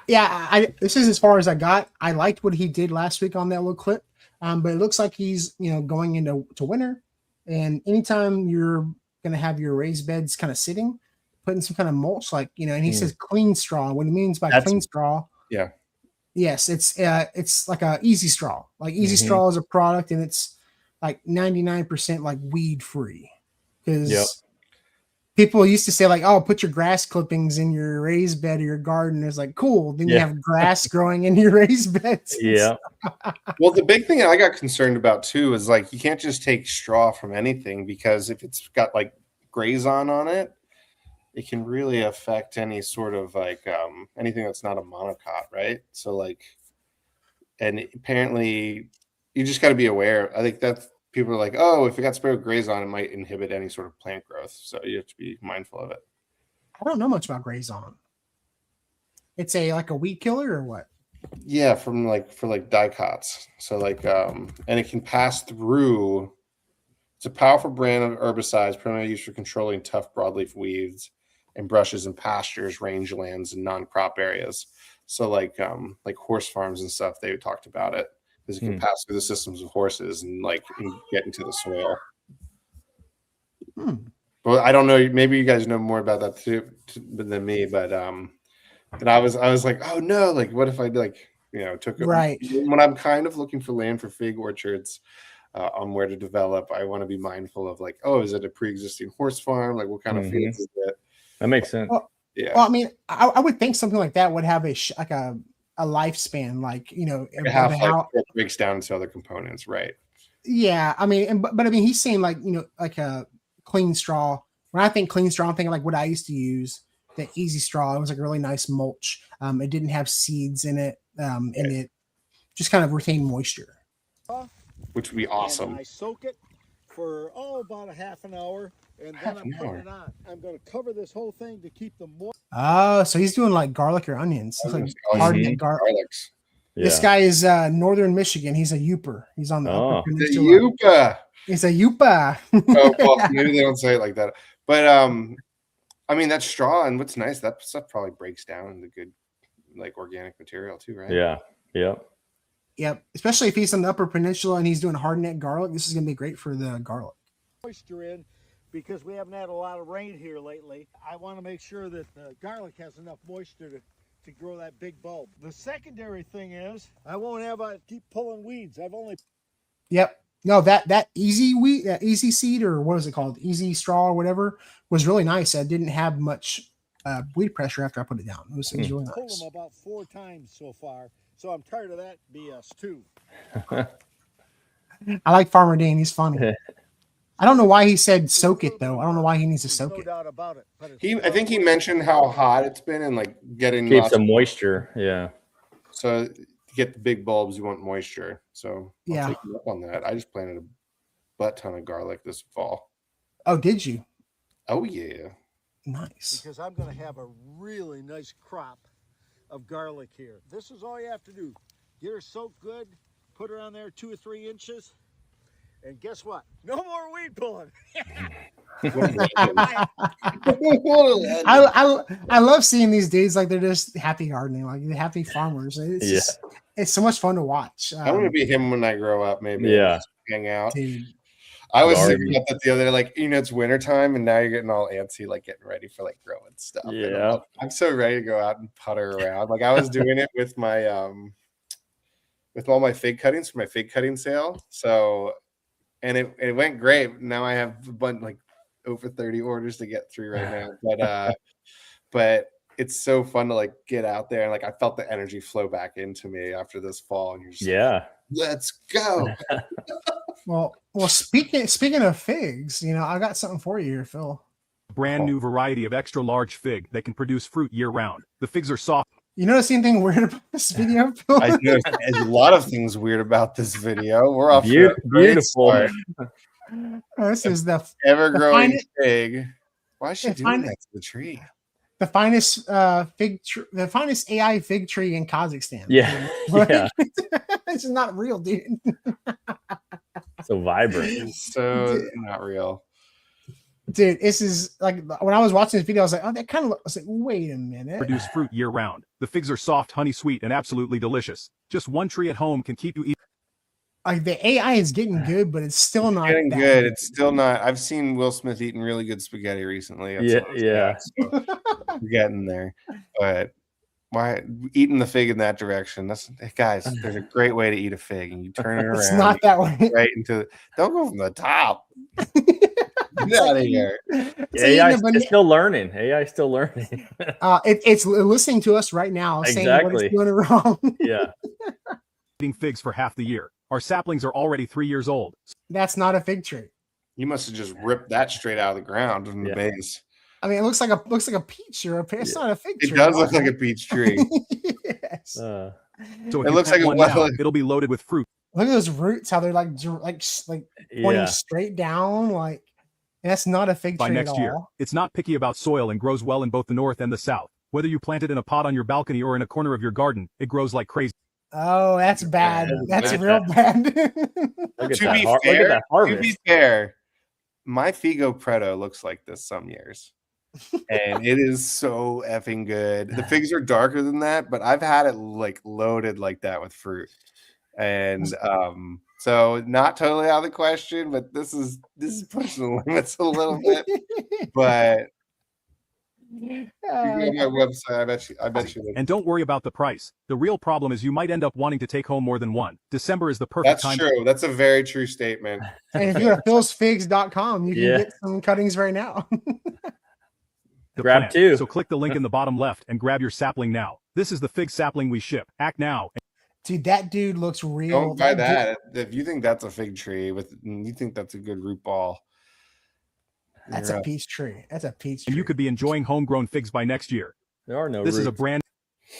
This is as far as I got. I liked what he did last week on that little clip, but it looks like he's going into winter, and anytime you're gonna have your raised beds kind of sitting, putting some kind of mulch, like and he says clean straw. What he means by clean straw, yes, it's like a easy straw. Like easy straw is a product, and it's like 99% like weed free, because people used to say like, oh, put your grass clippings in your raised bed or your garden. It's like, cool. Then you have grass growing in your raised beds. Yeah. Well, the big thing I got concerned about too is like, you can't just take straw from anything, because if it's got like grazon on it, it can really affect any sort of like anything that's not a monocot, right? So like, and apparently you just got to be aware. I think that's, people are like, oh, if it got sprayed with grazon, it might inhibit any sort of plant growth. So you have to be mindful of it. I don't know much about grazon. It's like a weed killer or what? Yeah, for dicots. So like, and it can pass through. It's a powerful brand of herbicides primarily used for controlling tough broadleaf weeds and brushes in pastures, rangelands, and non-crop areas. So like horse farms and stuff, they talked about it, because it can pass through the systems of horses and get into the soil. Well, I don't know. Maybe you guys know more about that too than me, but I was like, oh no, like what if I took it right when I'm kind of looking for land for fig orchards on where to develop. I want to be mindful of like, oh, is it a pre-existing horse farm? Like what kind of fields is it? That makes sense. Well, I mean, I would think something like that would have a lifespan, like how it breaks down into other components, right? Yeah, I mean, but I mean, he's saying like like a clean straw. When I think clean straw, I'm thinking like what I used to use, the easy straw. It was like a really nice mulch. It didn't have seeds in it, and it just kind of retained moisture, which would be awesome. And I soak it for about a half an hour, and then I'm putting it on. I'm going to cover this whole thing to keep the moisture. So he's doing like garlic or onions. It's like hardened garlics. Yeah. This guy is northern Michigan. He's a Youper. He's on the Upper Peninsula. Yupa. He's a Yupa. Oh, well, maybe they don't say it like that. But I mean, that's straw, and what's nice, that stuff probably breaks down into good like organic material too, right? Yeah. Yep. Yep. Especially if he's on the Upper Peninsula and he's doing hardneck garlic. This is gonna be great for the garlic. Moisture in, because we haven't had a lot of rain here lately. I want to make sure that the garlic has enough moisture to grow that big bulb. The secondary thing is I won't have keep pulling weeds. I've only. Yep. No, that easy wheat, that easy seed, or what is it called? Easy straw or whatever, was really nice. I didn't have much weed pressure after I put it down. It was really nice. Pulled them about 4 times so far, so I'm tired of that BS too. I like Farmer Dean. He's funny. I don't know why he said soak it though. I don't know why he needs to soak it. No doubt about it. But I think he mentioned how hot it's been and like getting keep some moisture. Yeah. So to get the big bulbs, you want moisture. So I'll take you up on that. I just planted a butt ton of garlic this fall. Oh, did you? Oh yeah. Nice. Because I'm going to have a really nice crop of garlic here. This is all you have to do. Get her soaked good, put her on there 2 or 3 inches, and guess what? No more weed pulling. I love seeing these dudes like they're just happy gardening, like they're happy farmers. It's so much fun to watch. I'm gonna be him when I grow up, maybe. Yeah, hang out. Dude. I was thinking about that the other day, like it's wintertime and now you're getting all antsy, like getting ready for like growing stuff. Yeah, I'm so ready to go out and putter around. Like I was doing it with my with all my fig cuttings for my fig cutting sale. So, and it went great. Now I have a bunch, like over 30 orders to get through right now. But it's so fun to like get out there and like I felt the energy flow back into me after this fall. And you're just like, let's go. Well, speaking of figs, I got something for you here, Phil. Brand new variety of extra large fig that can produce fruit year round. The figs are soft. You notice anything weird about this video, Phil? I noticed a lot of things weird about this video. We're off beautiful. This is the ever-growing fig. Why is she doing that to the tree? The finest the finest AI fig tree in Kazakhstan. Yeah, It's not real, dude. So vibrant. It's so not real. Dude, this is like when I was watching this video, I was like, oh, that kind of. I was like, wait a minute. Produce fruit year-round. The figs are soft, honey sweet, and absolutely delicious. Just one tree at home can keep you eating. Like the AI is getting good, but it's still not Getting that good. It's still not. I've seen Will Smith eating really good spaghetti recently. Yeah. So we're getting there. But why eating the fig in that direction? Guys, there's a great way to eat a fig, and you turn it around. It's not that way. Right into. Don't go from the top. Get out of here. AI is still learning. AI is still learning. It's listening to us right now, saying what it's doing wrong. Yeah. Eating figs for half the year. Our saplings are already 3 years old. That's not a fig tree. You must have just ripped that straight out of the ground from the base. I mean, it looks like a peach or a pear. It's not a fig tree. It does look like a peach tree. Yes. So it looks like it'll be loaded with fruit. Look at those roots, how they're like pointing straight down. Like that's not a fig tree by next at year. all. It's not picky about soil and grows well in both the north and the south. Whether you plant it in a pot on your balcony or in a corner of your garden, it grows like crazy. Oh, that's bad. That's real bad. To be fair, my Figo Preto looks like this some years. And it is so effing good. The figs are darker than that, but I've had it like loaded like that with fruit. And so not totally out of the question, but this is pushing the limits a little bit. But you go on my website, I bet you. And don't worry about the price. The real problem is you might end up wanting to take home more than one. December is the perfect time. That's true. That's a very true statement. And if you go to philsfigs.com, you can get some cuttings right now. Grab two. So click the link in the bottom left and grab your sapling now. This is the fig sapling we ship. Act now. Dude, that dude looks real. Don't buy that. If you think that's a fig tree you think that's a good root ball. That's a peach tree. That's a peach tree. And you could be enjoying homegrown figs by next year. There are no This roots. is a brand.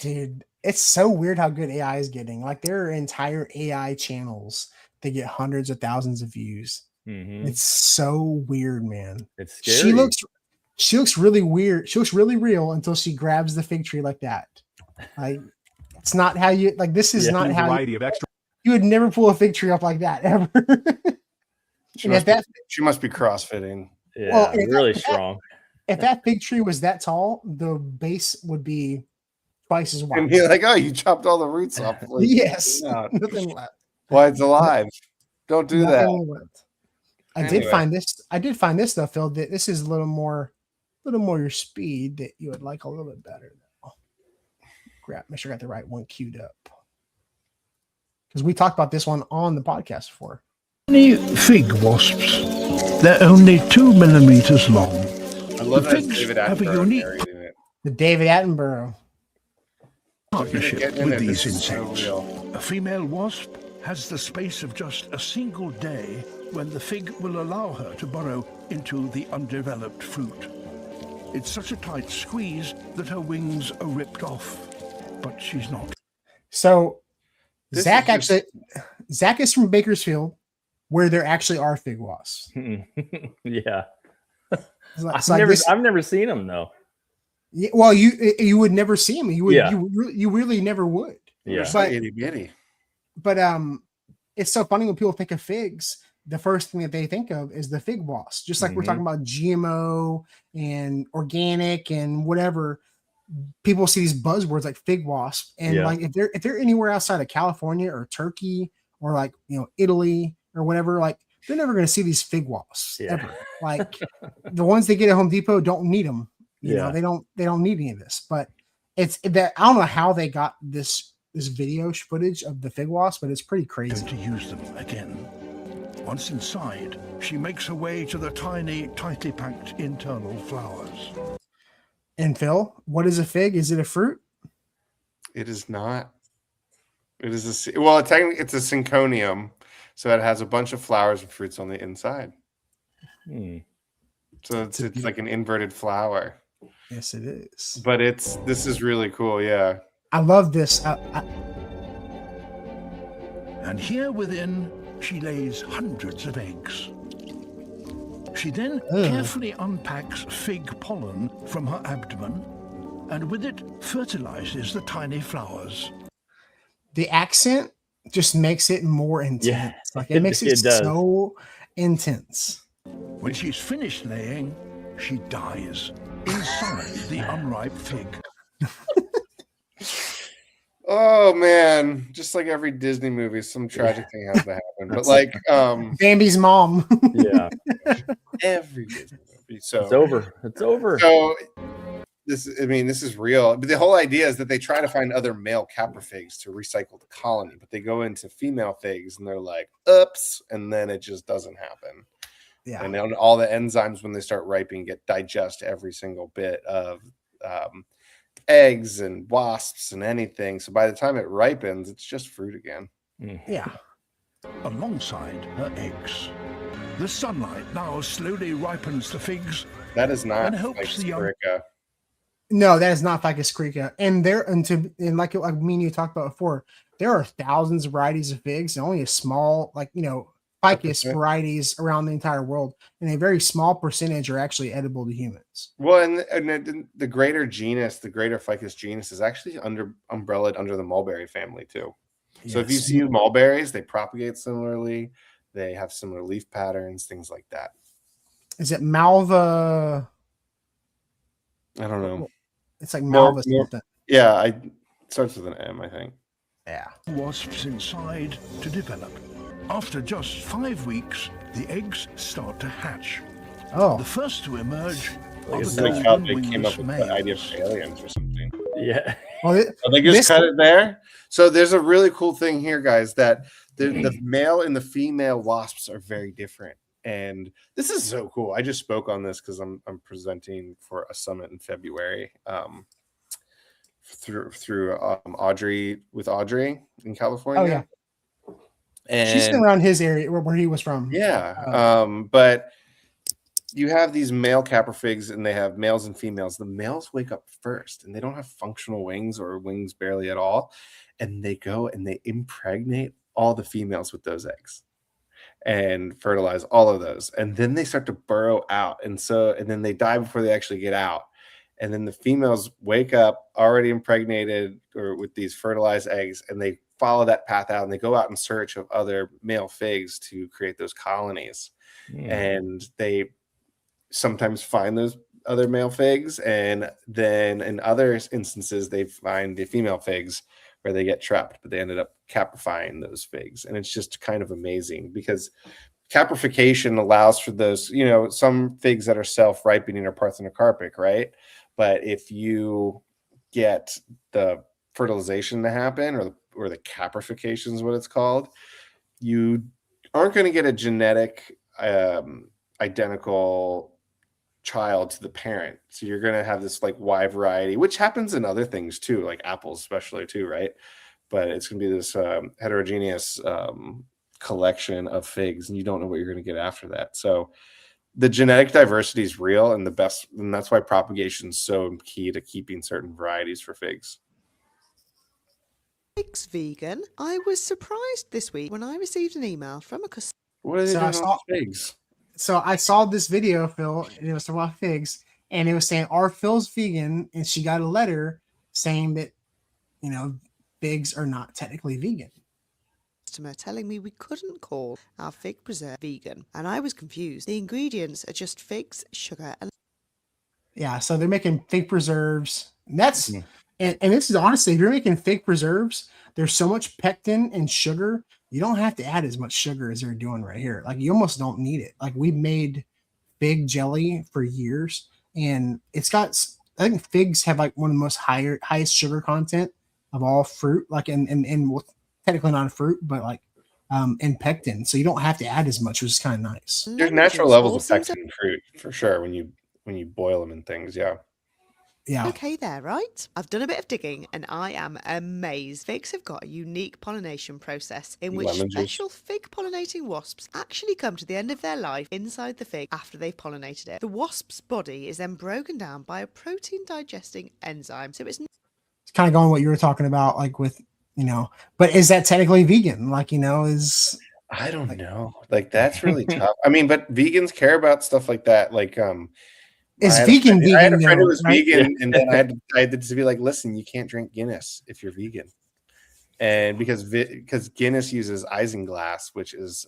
Dude, it's so weird how good AI is getting. Like there are entire AI channels that get hundreds of thousands of views. Mm-hmm. It's so weird, man. It's scary. She looks really weird. She looks really real until she grabs the fig tree like that. Like it's not how you like. This is not how you would never pull a fig tree up like that ever. She must be crossfitting. Yeah, well, really strong. If that fig tree was that tall, the base would be twice as wide. And be like, oh, you chopped all the roots off. Yes, nothing left. Why it's alive? Don't do that. I did find this though, Phil. That this is a little more your speed that you would like a little bit better. Make sure I got the right one queued up because we talked about this one on the podcast before. Many fig wasps. They're only 2 millimeters long. I love the that figs David have a unique the David Attenborough partnership with these insects. A female wasp has the space of just a single day when the fig will allow her to burrow into the undeveloped fruit. It's such a tight squeeze that her wings are ripped off, but she's not. So Zach is from Bakersfield, where there actually are fig wasps. Yeah. I've never seen them though. Yeah, well, you would never see them. You would. Yeah. You really never would. Yeah. But it's so funny when people think of figs. The first thing that they think of is the fig wasp. Just like we're talking about GMO and organic and whatever. People see these buzzwords like fig wasp, and like if they're anywhere outside of California or Turkey or like Italy or whatever, like they're never going to see these fig wasps ever. Like the ones they get at Home Depot don't need them. You know, they don't need any of this. But it's that I don't know how they got this video footage of the fig wasp, but it's pretty crazy. Going to use them again. Once inside, she makes her way to the tiny, tightly packed internal flowers. And Phil, what is a fig? Is it a fruit? It is not. It is technically it's a synconium, so it has a bunch of flowers and fruits on the inside. So it's like an inverted flower. Yes, it is. But this is really cool. Yeah, I love this. And here within, she lays hundreds of eggs. She then carefully unpacks fig pollen from her abdomen and with it fertilizes the tiny flowers. The accent just makes it more intense. Like it makes it so intense. When she's finished laying, she dies inside the unripe fig. Oh man, just like every Disney movie, some tragic thing has to happen. But like Bambi's mom. Yeah. Every Disney movie. So it's over. It's over. So this is real. But the whole idea is that they try to find other male caprifigs to recycle the colony, but they go into female figs and they're like, oops, and then it just doesn't happen. Yeah. And then all the enzymes when they start ripening digest every single bit of eggs and wasps and anything. So by the time it ripens, it's just fruit again. Yeah. Alongside her eggs. The sunlight now slowly ripens the figs. That is not and helps the young. No, that is not Ficus coerica. And like me and you talked about before, there are thousands of varieties of figs and only a small, ficus varieties around the entire world, and a very small percentage are actually edible to humans. Well, and the greater genus, the greater ficus genus, is actually umbrellaed under the mulberry family too. Yes. So if you see mulberries, they propagate similarly. They have similar leaf patterns, things like that. Is it Malva? I don't know. It's like Malva something. Yeah, it starts with an M, I think. Yeah. Wasps inside to develop. After just 5 weeks, the eggs start to hatch. Oh. The first to emerge are the golden wingless males. The idea of aliens or something. Yeah. Well, they just cut it there. So there's a really cool thing here, guys, that the male and the female wasps are very different. And this is so cool. I just spoke on this because I'm presenting for a summit in February through Audrey in California. Oh yeah. And she's been around his area where he was from. Yeah. But you have these male caprifigs and they have males and females. The males wake up first and they don't have functional wings or wings barely at all. And they go and they impregnate all the females with those eggs and fertilize all of those. And then they start to burrow out. And then they die before they actually get out. And then the females wake up already impregnated or with these fertilized eggs, and they follow that path out and they go out in search of other male figs to create those colonies. And they sometimes find those other male figs, and then in other instances they find the female figs where they get trapped, but they ended up caprifying those figs. And it's just kind of amazing because caprification allows for those, some figs that are self-ripening are parthenocarpic, right? But if you get the fertilization to happen, or the caprification is what it's called, you aren't going to get a genetic identical child to the parent. So you're going to have this like Y variety, which happens in other things too, like apples especially too, right? But it's going to be this heterogeneous collection of figs, and you don't know what you're going to get after that. So the genetic diversity is real, and that's why propagation is so key to keeping certain varieties for figs. Figs vegan. I was surprised this week when I received an email from a customer. What are they doing with figs? So I saw this video, Phil, and it was about figs, and it was saying, "Are Phil's vegan?" And she got a letter saying that, figs are not technically vegan. Telling me we couldn't call our fig preserve vegan, and I was confused. The ingredients are just figs, sugar, and so they're making fig preserves. And that's and this is honestly, if you're making fig preserves, there's so much pectin and sugar, you don't have to add as much sugar as they're doing right here. Like, you almost don't need it. Like, we've made fig jelly for years, and it's got, I think figs have like one of the most highest sugar content of all fruit, like in technically not a fruit, but like in pectin. So you don't have to add as much, which is kind of nice. There's natural levels of pectin in fruit for sure when you boil them and things. Yeah. Okay there, right? I've done a bit of digging and I am amazed. Figs have got a unique pollination process in which special fig pollinating wasps actually come to the end of their life inside the fig after they've pollinated it. The wasp's body is then broken down by a protein digesting enzyme. So it's kind of going what you were talking about, like with, but is that technically vegan? Like, is I don't know. Like, that's really tough. I mean, but vegans care about stuff like that. Like, is vegan vegan? I had a friend who was vegan, and then I had to be like, listen, you can't drink Guinness if you're vegan, and because Guinness uses isinglass, which is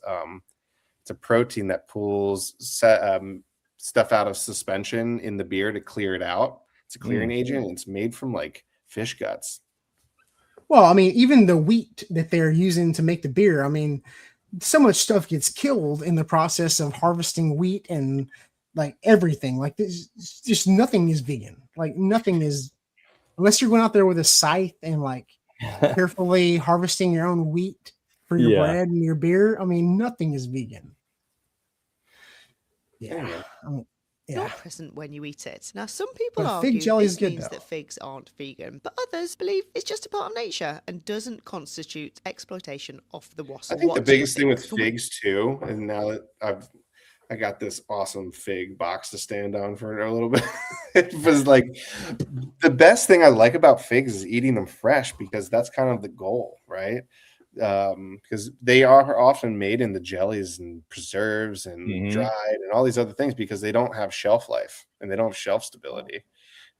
It's a protein that pulls stuff out of suspension in the beer to clear it out. It's a clearing agent. And it's made from like fish guts. Well, I mean, even the wheat that they're using to make the beer, I mean, so much stuff gets killed in the process of harvesting wheat and like everything. Like this, just nothing is vegan. Like nothing is, unless you're going out there with a scythe and like carefully harvesting your own wheat for your bread and your beer. I mean, nothing is vegan. Yeah. Not present when you eat it. Now, some people But argue fig jelly this is good, means though. that figs aren't vegan, but others believe it's just a part of nature and doesn't constitute exploitation of the wasp. I think the biggest thing with figs too, and now that I got this awesome fig box to stand on for a little bit, it was like the best thing I like about figs is eating them fresh, because that's kind of the goal, right? Because they are often made into jellies and preserves and dried and all these other things, because they don't have shelf life and they don't have shelf stability.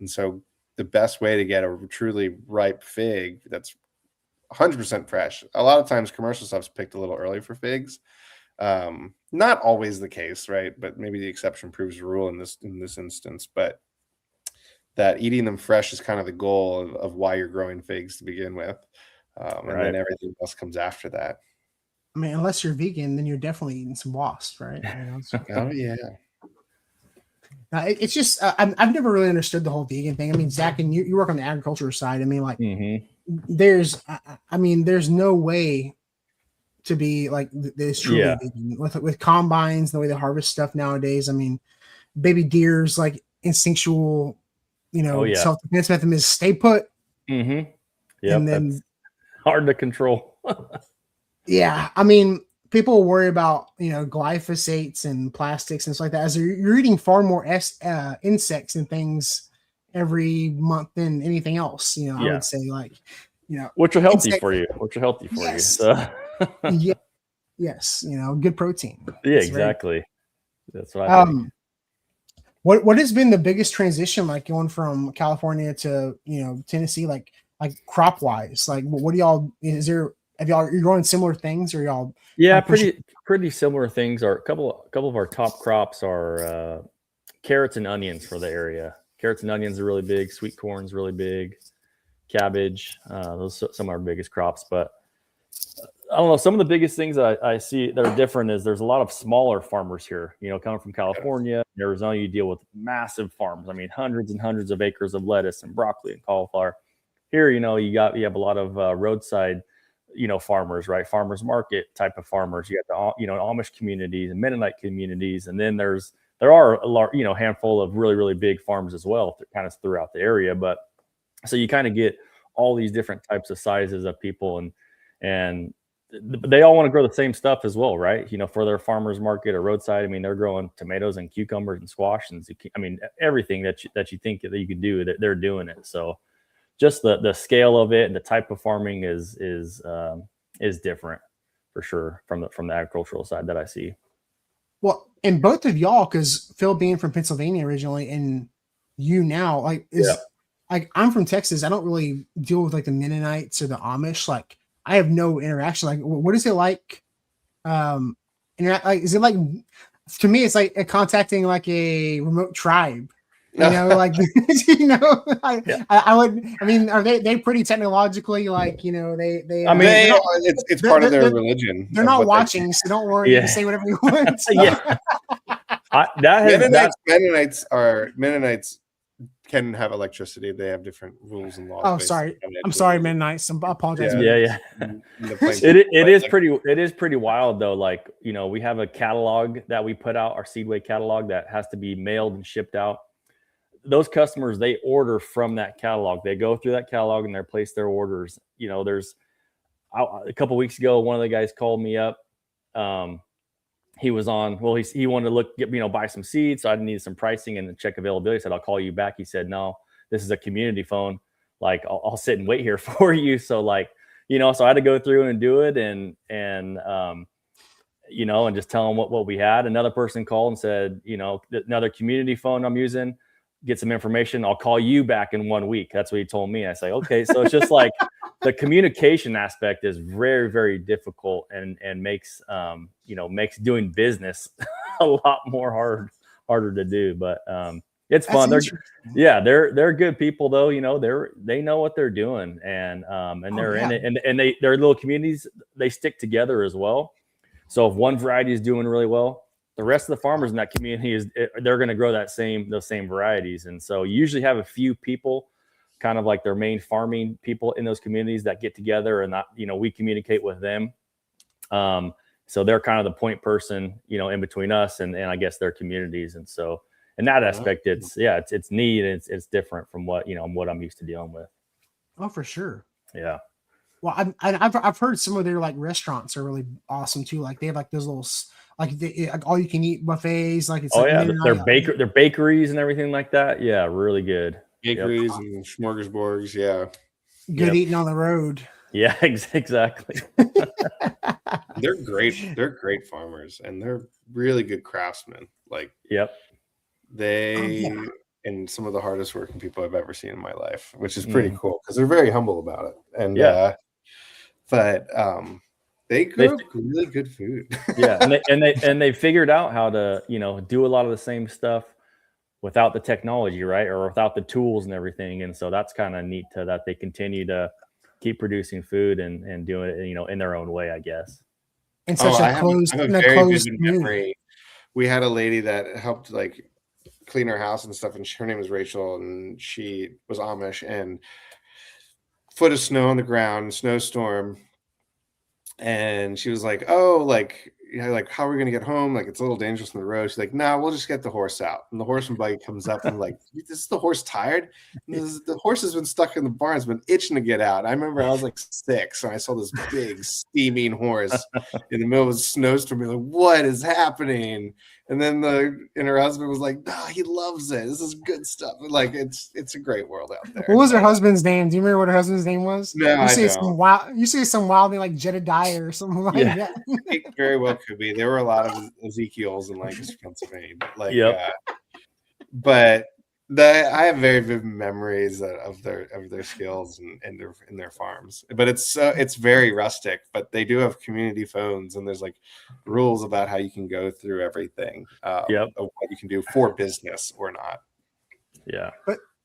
And so the best way to get a truly ripe fig that's 100% fresh, a lot of times commercial stuff's picked a little early for figs. Not always the case, right? But maybe the exception proves the rule in this instance. But that eating them fresh is kind of the goal of why you're growing figs to begin with. And then everything else comes after that. I mean, unless you're vegan, then you're definitely eating some wasps, right? Oh yeah. It's just I've never really understood the whole vegan thing. I mean, Zach, and you work on the agriculture side. I mean, like there's no way to be like this truly vegan with combines, the way they harvest stuff nowadays. I mean, baby deer's like instinctual, self-defense method is stay put. And then hard to control. Yeah, I mean, people worry about glyphosates and plastics and stuff like that. As you're eating far more insects and things every month than anything else. I would say which are healthy for you. So. Yes, good protein. Yeah, exactly. That's what I think. What has been the biggest transition, like going from California to Tennessee, like crop wise? Like, what do y'all? You're growing similar things, or y'all? Yeah, pretty similar things. Are a couple of our top crops are carrots and onions for the area. Carrots and onions are really big. Sweet corn's really big. Cabbage, those are some of our biggest crops. But I don't know. Some of the biggest things I see that are different is there's a lot of smaller farmers here. Coming from California, Arizona, you deal with massive farms. I mean, hundreds and hundreds of acres of lettuce and broccoli and cauliflower. Here, you have a lot of roadside, farmers, right? Farmers market type of farmers. You got the Amish communities and Mennonite communities, and then there are a large, handful of really, really big farms as well, kind of throughout the area. But so you kind of get all these different types of sizes of people, and they all want to grow the same stuff as well, right? For their farmers market or roadside. I mean, they're growing tomatoes and cucumbers and squash and zucchini. I mean, everything that you think that you can do, that they're doing it. So just the scale of it and the type of farming is different for sure from the agricultural side that I see. Well, and both of y'all, because Phil being from Pennsylvania originally, and you now, like I'm from Texas. I don't really deal with like the Mennonites or the Amish. Like I have no interaction. Like, what is it like? Is it like, to me, it's like contacting like a remote tribe. I would. I mean, are they pretty technologically like they? I mean, it's part of their religion. They're not watching, so don't worry. You say whatever you want. Mennonites can have electricity. They have different rules and laws. Oh, sorry. I'm sorry, Mennonites. I apologize. Yeah. It is pretty wild though. Like, we have a catalog that we put out, our Seedway catalog, that has to be mailed and shipped out. Those customers, they order from that catalog. They go through that catalog and they place their orders. There's a couple of weeks ago, one of the guys called me up. He was on, he wanted to buy some seeds. So I needed some pricing and check availability. I said, I'll call you back. He said, no, this is a community phone. Like I'll sit and wait here for you. So so I had to go through and do it and just tell them what we had. Another person called and said, another community phone I'm using, get some information. I'll call you back in 1 week. That's what he told me. I say, okay. So it's just like, the communication aspect is very, very difficult and makes makes doing business a lot more harder to do. But it's fun. They're good people though. They know what they're doing, and they're in it, and their little communities, they stick together as well. So if one variety is doing really well, the rest of the farmers in that community they're going to grow those same varieties. And so you usually have a few people, kind of like their main farming people in those communities, that get together, and we communicate with them. So they're kind of the point person, in between us and I guess their communities. And so in that aspect, it's neat. And it's different from what I'm used to dealing with. Oh, for sure. Yeah. Well, I've heard some of their like restaurants are really awesome too. Like they have like those little like all you can eat buffets. Like it's their bakeries and everything like that. Yeah, really good bakeries and smorgasbords. Yeah, good eating on the road. Yeah, exactly. They're great. They're great farmers, and they're really good craftsmen. Like, and some of the hardest working people I've ever seen in my life, which is pretty cool because they're very humble about it. And but they cook really good food. and they figured out how to do a lot of the same stuff without the technology, right, or without the tools and everything. And so that's kind of neat that they continue to keep producing food and doing it in their own way, I guess. And such a closed memory. We had a lady that helped like clean our house and stuff, and her name was Rachel, and she was Amish, and foot of snow on the ground, snowstorm, and she was like, "Oh, like how are we gonna get home? Like it's a little dangerous on the road." She's like, "Nah, we'll just get the horse out." And the horseman buggy comes up, and I'm like, "This is the horse tired? The horse has been stuck in the barn, has been itching to get out." I remember I was like 6, and I saw this big steaming horse in the middle of a snowstorm. Like, what is happening? And then her husband was like, "No, he loves it. This is good stuff." Like it's a great world out there. What was her husband's name? Do you remember what her husband's name was? No, I don't. You say some wild name like Jedediah or something like that. It very well could be. There were a lot of Ezekiels in Lancaster, Pennsylvania. But I have very vivid memories of their skills and their farms. But it's very rustic. But they do have community phones, and there's like rules about how you can go through everything. Of what you can do for business or not. Yeah.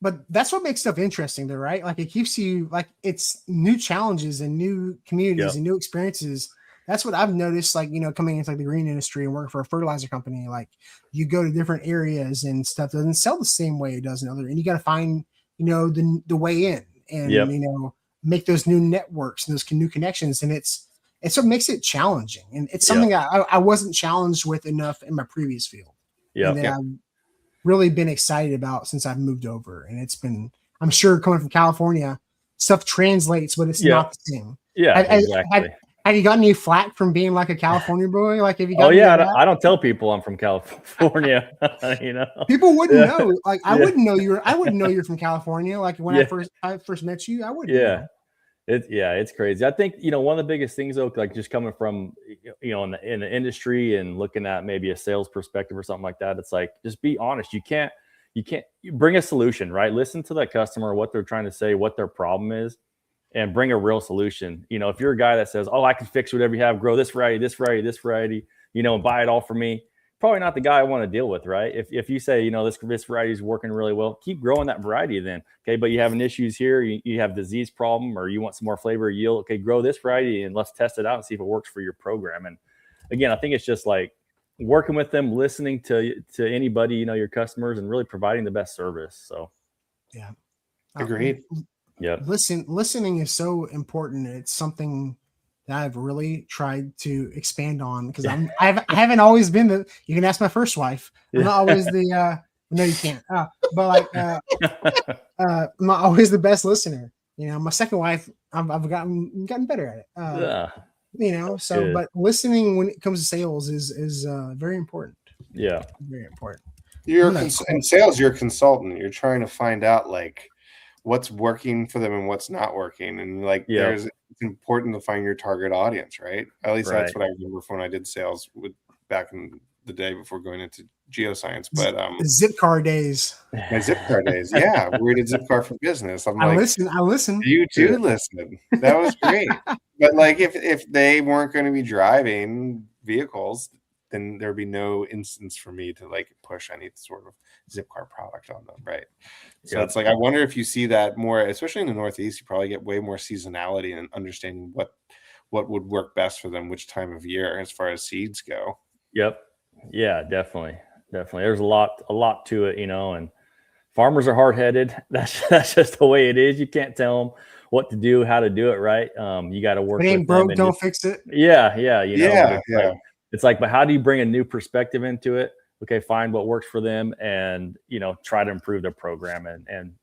But that's what makes stuff interesting, though, right? Like it keeps you like it's new challenges and new communities and new experiences. That's what I've noticed, like, coming into like the green industry and working for a fertilizer company, like you go to different areas and stuff doesn't sell the same way it does in other, and you got to find, the way in and, make those new networks and those new connections. And it's what makes it challenging. And it's something I wasn't challenged with enough in my previous field. And that I've really been excited about since I've moved over. And it's been, I'm sure coming from California, stuff translates, but it's not the same. Yeah, exactly. Have you gotten any flack from being like a California boy? Like, have you? I don't tell people I'm from California. People wouldn't know. Like, I wouldn't know you're. I wouldn't know you're from California. Like when I first met you, I wouldn't. Yeah, it's crazy. I think one of the biggest things though, like just coming from in the industry and looking at maybe a sales perspective or something like that, it's like just be honest. You bring a solution, right? Listen to that customer, what they're trying to say, what their problem is, and bring a real solution. If you're a guy that says, "Oh, I can fix whatever you have, grow this variety, and buy it all for me," probably not the guy I want to deal with, right? If you say, this variety is working really well, keep growing that variety then. Okay, but you having issues here, you have disease problem, or you want some more flavor or yield. Okay, grow this variety and let's test it out and see if it works for your program. And again, I think it's just like working with them, listening to anybody, your customers, and really providing the best service. So yeah, agreed. Yeah. Listening is so important. It's something that I've really tried to expand on because I haven't always been you can ask my first wife. I'm not always no, you can't. But I'm not always the best listener. My second wife, I've gotten better at it. Good. But listening when it comes to sales is very important. Yeah. Very important. In sales, you're a consultant. You're trying to find out like what's working for them and what's not working. And like, it's important to find your target audience, right? At least that's what I remember from when I did sales back in the day before going into geoscience. But Zipcar days. My Zipcar days. Yeah, we did Zipcar for business. I listen. You do listen. That was great. But like if they weren't going to be driving vehicles, then there'd be no instance for me to like push any sort of Zipcar product on them, right? So it's like I wonder if you see that more, especially in the Northeast. You probably get way more seasonality and understanding what would work best for them, which time of year, as far as seeds go. Yep. Yeah, definitely. There's a lot to it, and farmers are hard-headed. That's just the way it is. You can't tell them what to do, how to do it, right? You got to work. If it ain't broke, don't fix it. Yeah. It's like, but how do you bring a new perspective into it? Okay, find what works for them, and try to improve their program, and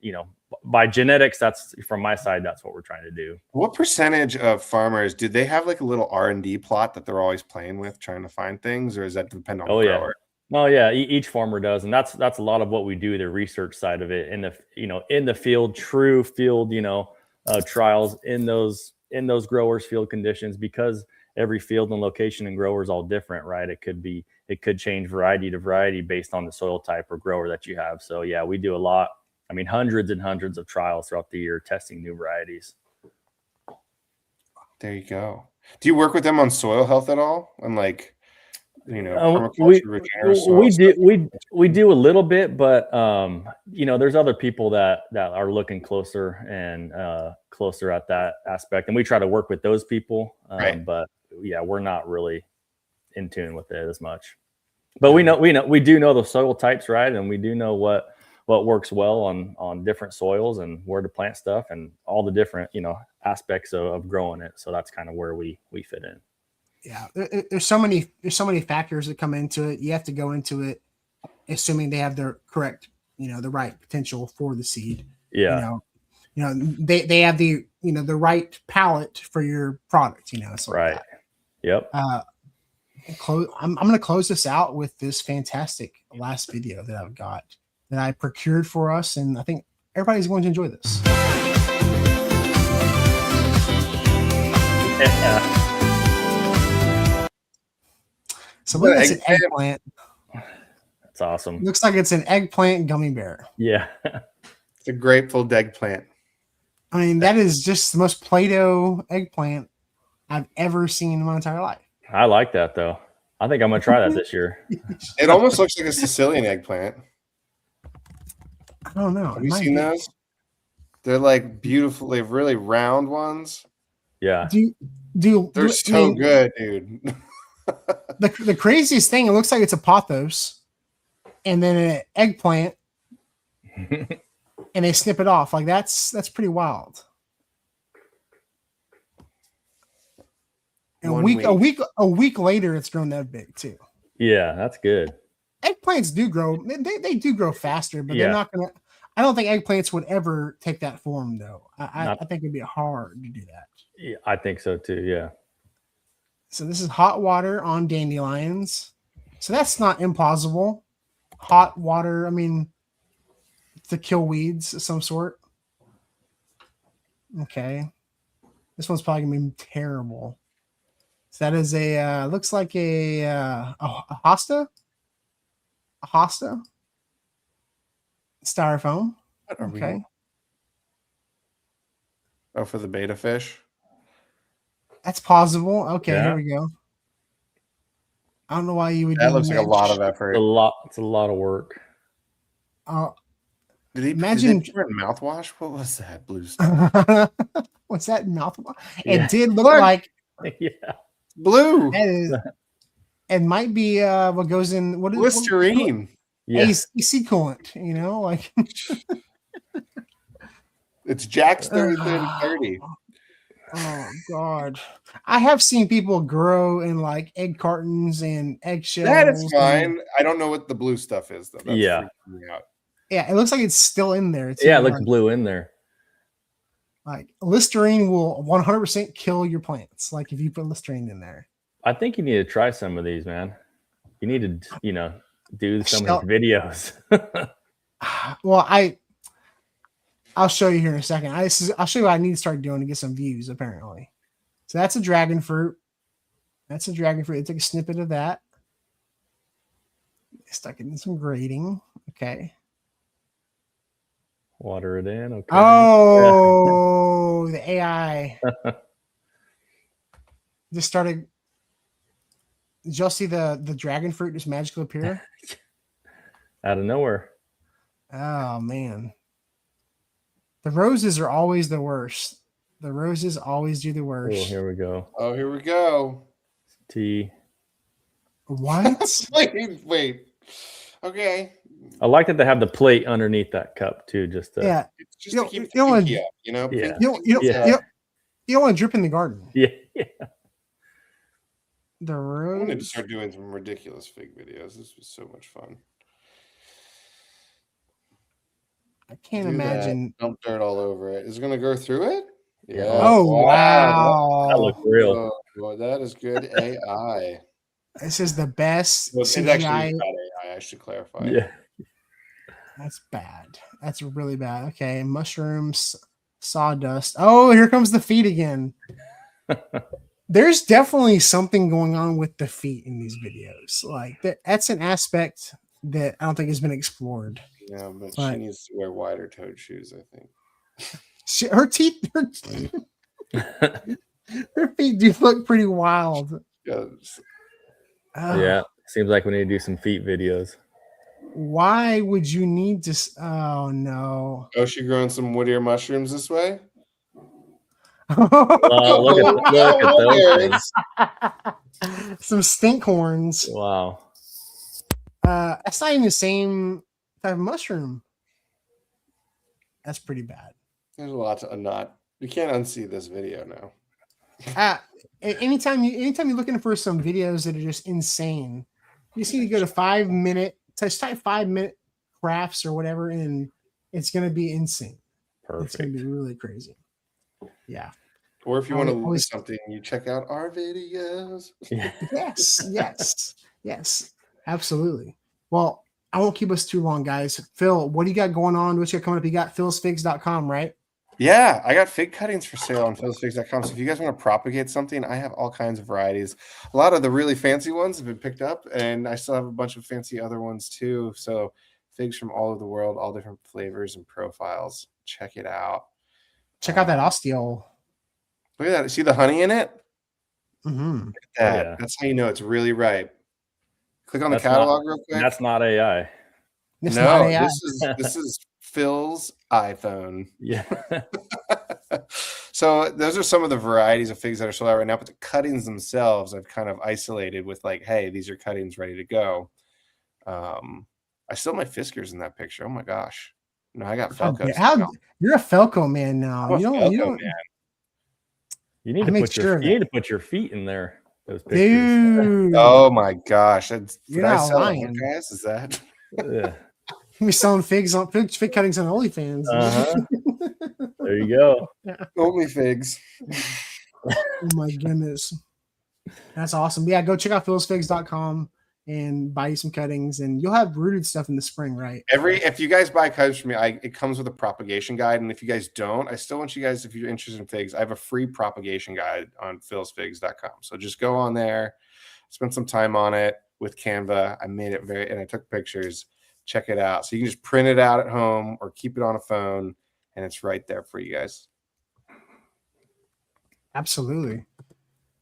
by genetics, that's from my side. That's what we're trying to do. What percentage of farmers do they have like a little R&D plot that they're always playing with, trying to find things, or does that depend on the grower? Oh yeah, each farmer does, and that's a lot of what we do, the research side of it, in the field, true field, trials in those growers' field conditions, because every field and location and grower is all different, right? It could change variety to variety based on the soil type or grower that you have. So yeah, we do a lot. I mean, hundreds and hundreds of trials throughout the year testing new varieties. There you go. Do you work with them on soil health at all? And like, we do a little bit, but there's other people that are looking closer at that aspect, and we try to work with those people. Right. But yeah, we're not really in tune with it as much. But we do know the soil types, right? And we do know what works well on different soils and where to plant stuff and all the different aspects of growing it. So that's kind of where we fit in. Yeah, there's so many factors that come into it. You have to go into it assuming they have the correct, the right potential for the seed. Yeah. They have the the right palette for your product. Right. Like Yep. I'm going to close this out with this fantastic last video that I've got that I procured for us, and I think everybody's going to enjoy this. So look, it's an eggplant. That's awesome. Looks like it's an eggplant gummy bear. Yeah. It's a grateful eggplant. I mean, that is just the most Play-Doh eggplant I've ever seen in my entire life. I like that though. I think I'm gonna try that this year. It almost looks like a Sicilian eggplant. I don't know. Have you seen those? They're like beautiful. They have really round ones. Yeah. They're so good, dude. The craziest thing, it looks like it's a pothos and then an eggplant and they snip it off. Like that's pretty wild. And a week later, it's grown that big too. Yeah, that's good. Eggplants do grow. They do grow faster, but they're not gonna. I don't think eggplants would ever take that form, though. I think it'd be hard to do that. Yeah, I think so too. Yeah. So this is hot water on dandelions. So that's not implausible. Hot water. I mean, to kill weeds of some sort. Okay. This one's probably gonna be terrible. So that is a looks like a hosta. A hosta. Styrofoam. Okay. Oh, for the beta fish. That's possible. Okay, Yeah. here we go. I don't know why you would. That looks like a lot of effort. It's a lot of work. Did he imagine mouthwash? What was that blue stuff? What's that mouthwash? Yeah. It did look like Yeah. Blue. It might be what goes in what is Listerine. Yeah. AC coolant, like It's Jack's 30-30-30. Oh God. I have seen people grow in like egg cartons and eggshells. That is fine. I don't know what the blue stuff is though. That's Yeah. freaking me out. Yeah, it looks like it's still in there. It's Yeah, it looks blue in there. Like Listerine will 100% kill your plants. Like if you put Listerine in there. I think you need to try some of these, man. You need to, do some of these videos. Well, I'll show you here in a second. I'll show you what I need to start doing to get some views, apparently. So that's a dragon fruit. That's a dragon fruit. Take a snippet of that. Stuck it in some grating. Okay. Water it in. Okay. Oh, the AI just started. Did y'all see the dragon fruit just magically appear? Out of nowhere. Oh man. The roses are always the worst. The roses always do the Oh, worst. here we go. Oh, here we go. Tea. What? Wait. Okay. I like that they have the plate underneath that cup too. Just to, Yeah. Just to keep the pinky up, you know? Yeah. You don't want to drip in the garden. Yeah. The I rose. wanted to start doing some ridiculous fig videos. This was so much fun. I can't imagine. Dump dirt all over it. Is it going to go through it? Yeah. Oh, wow. That looks real. Boy, that is good AI. This is the best Well, it's CGI. actually bad AI, I should clarify. Yeah. That's bad. That's really bad. Okay. Mushrooms, sawdust. Oh, here comes the feet again. There's definitely something going on with the feet in these videos. Like that's an aspect that I don't think has been explored. Yeah, but she needs to wear wider toed shoes, I think. Her teeth, her feet do look pretty wild. Yes. Yeah. Seems like we need to do some feet videos. Why would you need to? Oh no! Oh, she growing some woodier mushrooms this way? Look at those. Some stink horns. Wow. That's not even the same type of mushroom. That's pretty bad. There's a lot to not. You can't unsee this video now. Anytime you're looking for some videos that are just insane, you just need to go to 5 minute. Just type 5 minute crafts or whatever, and it's gonna be insane. Perfect. It's gonna be really crazy. Yeah. Or if you want to look at something, you check out our videos. Yeah. Yes. Absolutely. Well, I won't keep us too long, guys. Phil, what do you got going on? What you got coming up? You got philsfigs.com, right? Yeah, I got fig cuttings for sale on philsfigs.com. So if you guys want to propagate something, I have all kinds of varieties. A lot of the really fancy ones have been picked up, and I still have a bunch of fancy other ones too. So figs from all over the world, all different flavors and profiles. Check it out. Check out that osteo. Look at that. See the honey in it? Mm-hmm. Look at that. Yeah. That's how you know it's really ripe. Click on the catalog real quick. That's not AI. It's not AI. This is Phil's iPhone. Yeah. So those are some of the varieties of figs that are sold out right now, but the cuttings themselves I've kind of isolated with like, hey, these are cuttings ready to go. I still have my Fiskars in that picture. Oh my gosh. No, I got Felco. You're a Felco man now. You don't. Man. You need to put your feet in there. Those pictures. Dude. Oh my gosh. You're not lying. Guys, is that? Yeah. You're selling figs on fig cuttings on OnlyFans. There you go. Only figs. Oh my goodness. That's awesome. Yeah, go check out philsfigs.com and buy you some cuttings, and you'll have rooted stuff in the spring, right? If you guys buy cuttings from me, it comes with a propagation guide. And if you guys don't, I still want you guys, if you're interested in figs, I have a free propagation guide on philsfigs.com. So just go on there, spend some time on it with Canva. I made it and I took pictures. Check it out. So you can just print it out at home or keep it on a phone, and it's right there for you guys. Absolutely.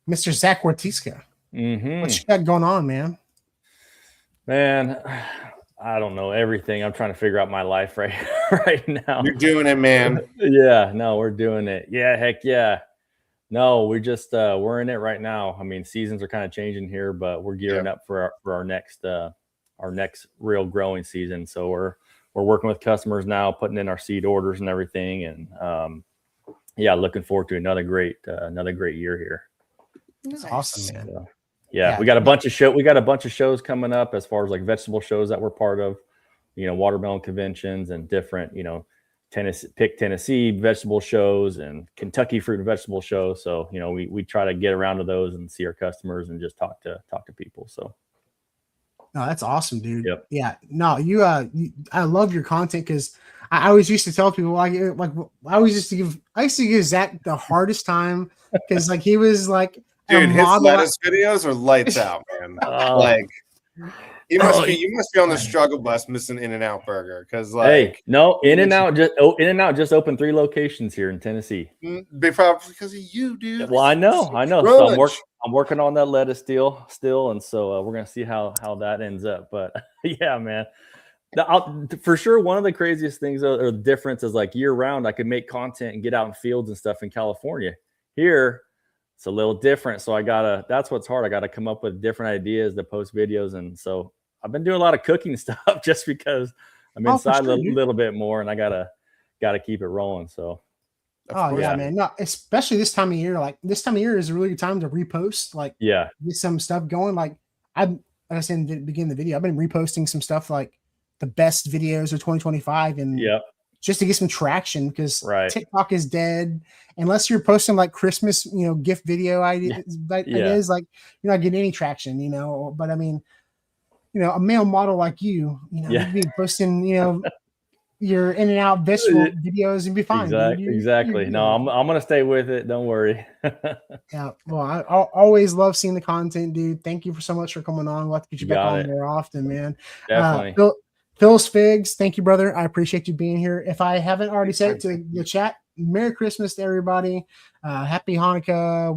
Mr. Zach Wortiska. Mm-hmm. What you got going on, man? Man, I don't know everything. I'm trying to figure out my life right now. You're doing it, man. Yeah, no, we're doing it. Yeah, heck yeah. No, we're just we're in it right now. I mean, seasons are kind of changing here, but we're gearing up for our next real growing season. So we're working with customers now, putting in our seed orders and everything, and looking forward to another great year here. That's awesome, man. So, we got a bunch of shows coming up as far as like vegetable shows that we're part of, watermelon conventions and different, Tennessee vegetable shows and Kentucky fruit and vegetable shows. So, we try to get around to those and see our customers and just talk to people. So. No, that's awesome, dude. Yep. Yeah. No, I love your content because I always used to tell people I used to give Zach the hardest time because he was like, dude, his lettuce videos are lights out, man. You must be on the struggle bus missing In-N-Out Burger because hey, no, In-N-Out just opened 3 locations here in Tennessee. Because of you, dude. Well, I know. So I'm working on that lettuce deal still, and so we're gonna see how that ends up. But yeah, man. For sure, one of the craziest things or the difference is like year round, I could make content and get out in fields and stuff in California. Here, it's a little different. So that's what's hard. I gotta come up with different ideas to post videos. And so I've been doing a lot of cooking stuff just because I'm inside a little bit more and I gotta keep it rolling. So yeah, man. No, especially this time of year. Like this time of year is a really good time to repost, like get some stuff going. Like I said in the beginning of the video, I've been reposting some stuff like the best videos of 2025 and just to get some traction because TikTok is dead unless you're posting like Christmas, gift video ideas, like you're not getting any traction, but I mean, a male model like you'd be posting, your In-N-Out vegetable videos and be fine. Exactly. No, I'm going to stay with it. Don't worry. Yeah. Well, I always love seeing the content, dude. Thank you so much for coming on. We'll have to get you back on more often, man. Definitely. Phil's Figs, thank you, brother. I appreciate you being here. If I haven't already said it to the chat, Merry Christmas to everybody. Happy Hanukkah,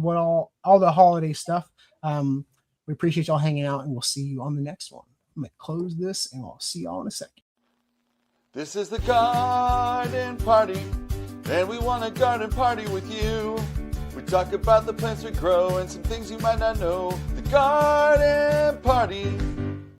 all the holiday stuff. We appreciate y'all hanging out, and we'll see you on the next one. I'm going to close this, and I'll see y'all in a second. This is the garden party, and we want a garden party with you. We talk about the plants we grow and some things you might not know. The garden party.